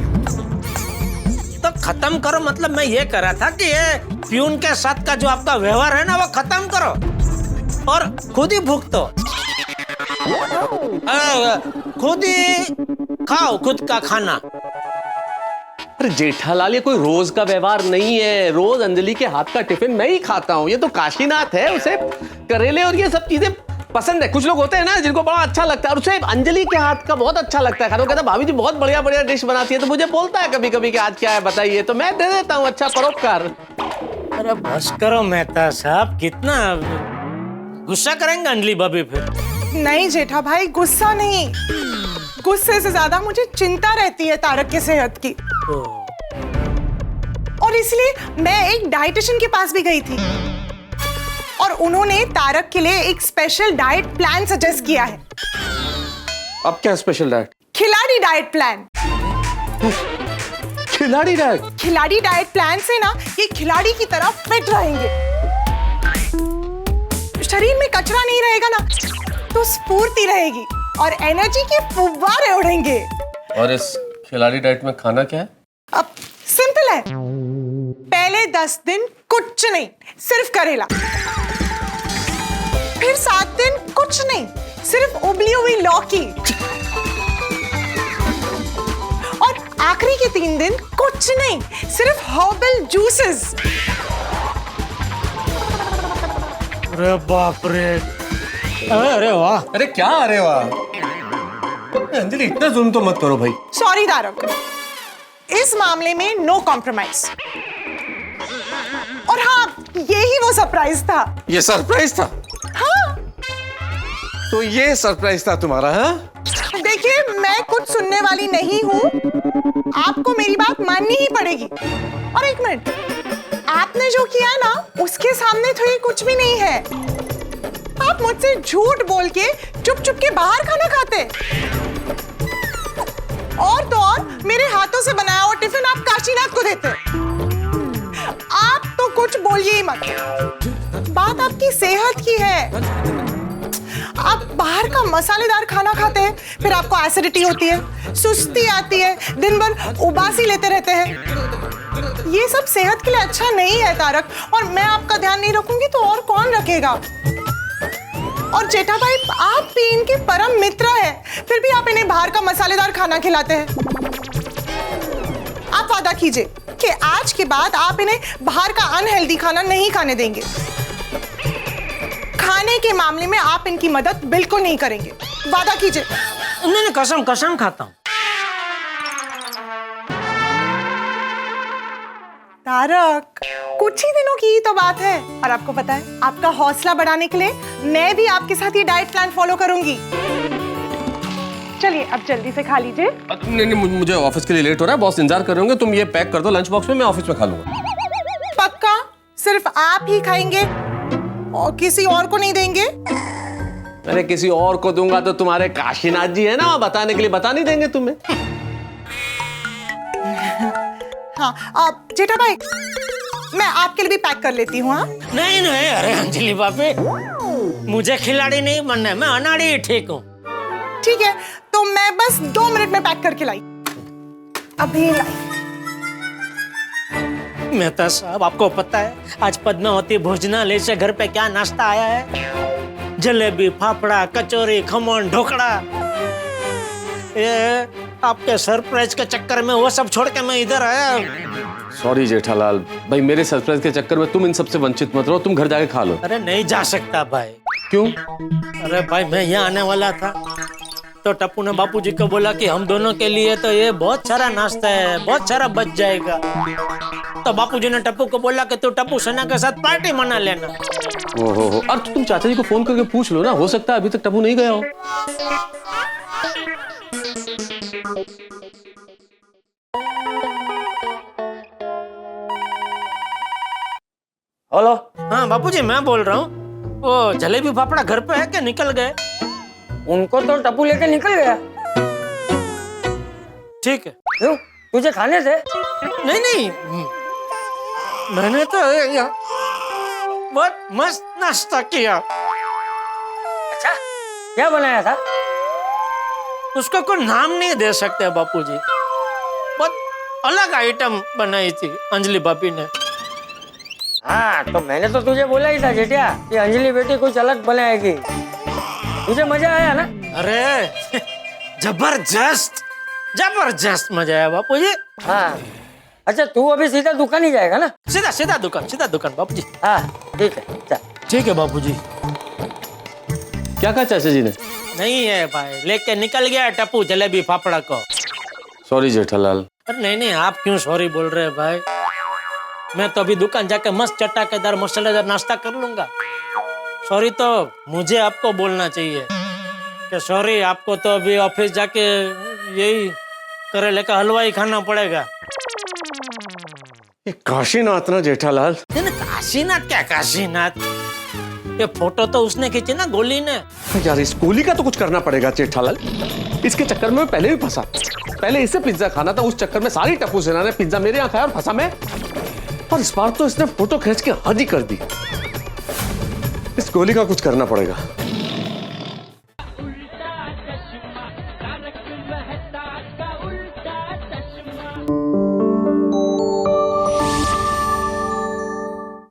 तो खत्म करो मतलब मैं ये कह रहा था कि ये प्यून के साथ का जो आपका व्यवहार है ना, वो खत्म करो और खुद ही भुगतो। खुद ही खाओ खुद का खाना। अरे जेठालाल, ये कोई रोज का व्यवहार नहीं है। रोज अंजलि के हाथ का टिफिन मैं ही खाता हूँ। ये तो काशीनाथ है, उसे करेले और ये सब चीजें पसंद है। कुछ लोग होते हैं ना जिनको बड़ा अच्छा लगता है, और उसे अंजलि के हाथ का बहुत अच्छा लगता है खाना। वो कहता है भाभी जी बहुत बढ़िया बढ़िया डिश बनाती है, तो मुझे बोलता है कभी कभी कि आज क्या है बताइए, तो मैं दे देता हूँ अच्छा परोपकार। अरे बस करो मेहता साहब, कितना गुस्सा करेंगे अंजलि भाभी फिर? नहीं जेठा भाई, गुस्सा नहीं, गुस्से से ज्यादा मुझे चिंता रहती है तारक की सेहत की। और इसलिए मैं एक डाइटिशियन के पास भी गई थी और उन्होंने तारक के लिए एक स्पेशल डाइट प्लान सजेस्ट किया है। अब क्या स्पेशल डाइट? खिलाड़ी डाइट प्लान। खिलाड़ी डाइट? खिलाड़ी डाइट प्लान से ना ये खिलाड़ी की तरह फिट रहेंगे। शरीर में कचरा नहीं रहेगा ना, तो स्फूर्ति रहेगी और एनर्जी के फुव्वारे उड़ेंगे। और इस खिलाड़ी डाइट में खाना क्या है? अब सिंपल है, पहले 10 दिन कुछ नहीं, सिर्फ करेला। फिर 7 दिन कुछ नहीं, सिर्फ उबली हुई लौकी। और आखिरी के 3 दिन कुछ नहीं, सिर्फ हर्बल जूसेस। अरे बाप रे, अरे वाह। अरे क्या अरे वाह? अंजलि इतना जुल्म तो मत करो भाई। सॉरी तारक, इस मामले में नो कॉम्प्रोमाइज। और हाँ, यही वो सरप्राइज था। ये सरप्राइज था? हाँ। तो ये सरप्राइज था तुम्हारा? हाँ, देखिए मैं कुछ सुनने वाली नहीं हूँ, आपको मेरी बात माननी ही पड़ेगी। और एक मिनट, आपने जो किया है ना, उसके सामने तो ये कुछ भी नहीं है। आप मुझसे झूठ बोल के चुप चुप के बाहर खाना खाते, और तो और मेरे हाथों से बनाया हुआ टिफिन आप काशीनाथ को देते। आप तो कुछ बोलिए ही मत, बात आपकी सेहत की है। आप बाहर का मसालेदार खाना खाते हैं, फिर आपको एसिडिटी होती है, सुस्ती आती है, दिन भर उबासी लेते रहते हैं। ये सब सेहत के लिए अच्छा नहीं है तारक, और मैं आपका ध्यान नहीं रखूंगी तो और कौन रखेगा? और जेठा भाई, आप भी इनके परम मित्र हैं, फिर भी आप इन्हें बाहर का मसालेदार खाना खिलाते हैं। आप वादा कीजिए कि आज के बाद आप इन्हें बाहर का अनहेल्दी खाना नहीं खाने देंगे। खाने के मामले में आप इनकी मदद बिल्कुल नहीं करेंगे, वादा कीजिए। नहीं, कसम कसम खाता हूँ। तारक, कुछ ही दिनों की ही तो बात है, और आपको पता है, आपका हौसला बढ़ाने के लिए मैं भी आपके साथ ये डाइट प्लान फॉलो करूंगी। चलिए अब जल्दी से खा लीजिए। नहीं, मुझे ऑफिस के लिए लेट हो रहा है, बॉस इंतजार कर रहे होंगे। तुम ये पैक कर दो लंच बॉक्स में, मैं ऑफिस में खा लूंगा। पक्का? सिर्फ आप ही खाएंगे और किसी और को नहीं देंगे? अरे किसी और को दूंगा तो तुम्हारे काशीनाथ जी है ना, बताने के लिए बता नहीं देंगे तुम्हें। हाँ, जेठा भाई, मैं आपके लिए भी पैक कर लेती हूँ। हाँ नहीं नहीं, अरे अंजलि भाभी, मुझे खिलाड़ी नहीं बनना है, मैं अनाड़ी ही ठीक हूँ। ठीक है, तो मैं बस 2 मिनट में पैक करके लाई। अभी लाई। मेहता साहब, आपको पता है आज पद्मावती भोजनालय से घर पे क्या नाश्ता आया है? जलेबी, फाफड़ा, कचौरी, खमन, ढोकड़ा। ये आपके सरप्राइज के चक्कर में वो सब छोड़ के मैं इधर आया। सॉरी जेठालाल भाई, मेरे सरप्राइज के चक्कर में तुम इन सबसे वंचित मत रहो, तुम घर जाके खा लो। अरे नहीं जा सकता भाई। क्यों? अरे भाई, मैं यहाँ आने वाला था तो टप्पू ने बापूजी को बोला कि हम दोनों के लिए तो ये बहुत सारा नाश्ता है, बहुत सारा बच जाएगा। तो बापूजी ने टप्पू को बोला कि तू टप्पू सना के साथ पार्टी मना लेना। ओहो, और तुम चाचा जी को फोन करके पूछ लो ना, हो सकता है अभी तक टप्पू नहीं गया हो। हेलो। हाँ बापूजी, मैं बोल रहा हूँ। वो जलेबी फाफड़ा घर पे है कि निकल गए? उनको तो टप्पू लेके निकल गया। ठीक है। क्यों, तुझे खाने थे? नहीं नहीं, मैंने तो बहुत मस्त नाश्ता किया। अच्छा, क्या बनाया था? उसको कोई नाम नहीं दे सकते बापूजी, बहुत अलग आइटम बनाई थी अंजलि भाभी ने। हाँ, तो मैंने तो तुझे बोला ही था जेठिया कि अंजलि बेटी कुछ अलग बनाएगी। तुझे मजा आया ना? अरे जबरदस्त जबरदस्त मजा आया बापूजी। हाँ, अच्छा तू अभी सीधा दुकान ही जाएगा ना? सीधा सीधा दुकान बापूजी। हाँ ठीक है, चल। ठीक है बापूजी। क्या कहा चाचा जी ने? नहीं है भाई, लेके निकल गया टप्पू जलेबी फाफड़ा को। सॉरी जेठालाल। अरे नहीं नहीं, आप क्यों सॉरी बोल रहे हैं भाई? मैं तो अभी दुकान जाके मस्त चटाकेदार मसालेदार नाश्ता कर लूंगा। सॉरी तो मुझे आपको बोलना चाहिए कि सॉरी, आपको तो अभी ऑफिस जाके यही करेले का हलवा ही खाना पड़ेगा। ये काशीनाथ ना जेठालाल। नहीं काशीनाथ क्या काशीनाथ, ये फोटो तो उसने खींची ना गोली ने। यार इस गोली का तो कुछ करना पड़ेगा जेठालाल, इसके चक्कर में मैं पहले भी फंसा। पहले इसे पिज्जा खाना था, उस चक्कर में सारी टप्पू सेना ने पिज्जा मेरे यहाँ खाया और फंसा मैं। और इस बार तो इसने फोटो खींच के हद ही कर दी। इस गोली का कुछ करना पड़ेगा।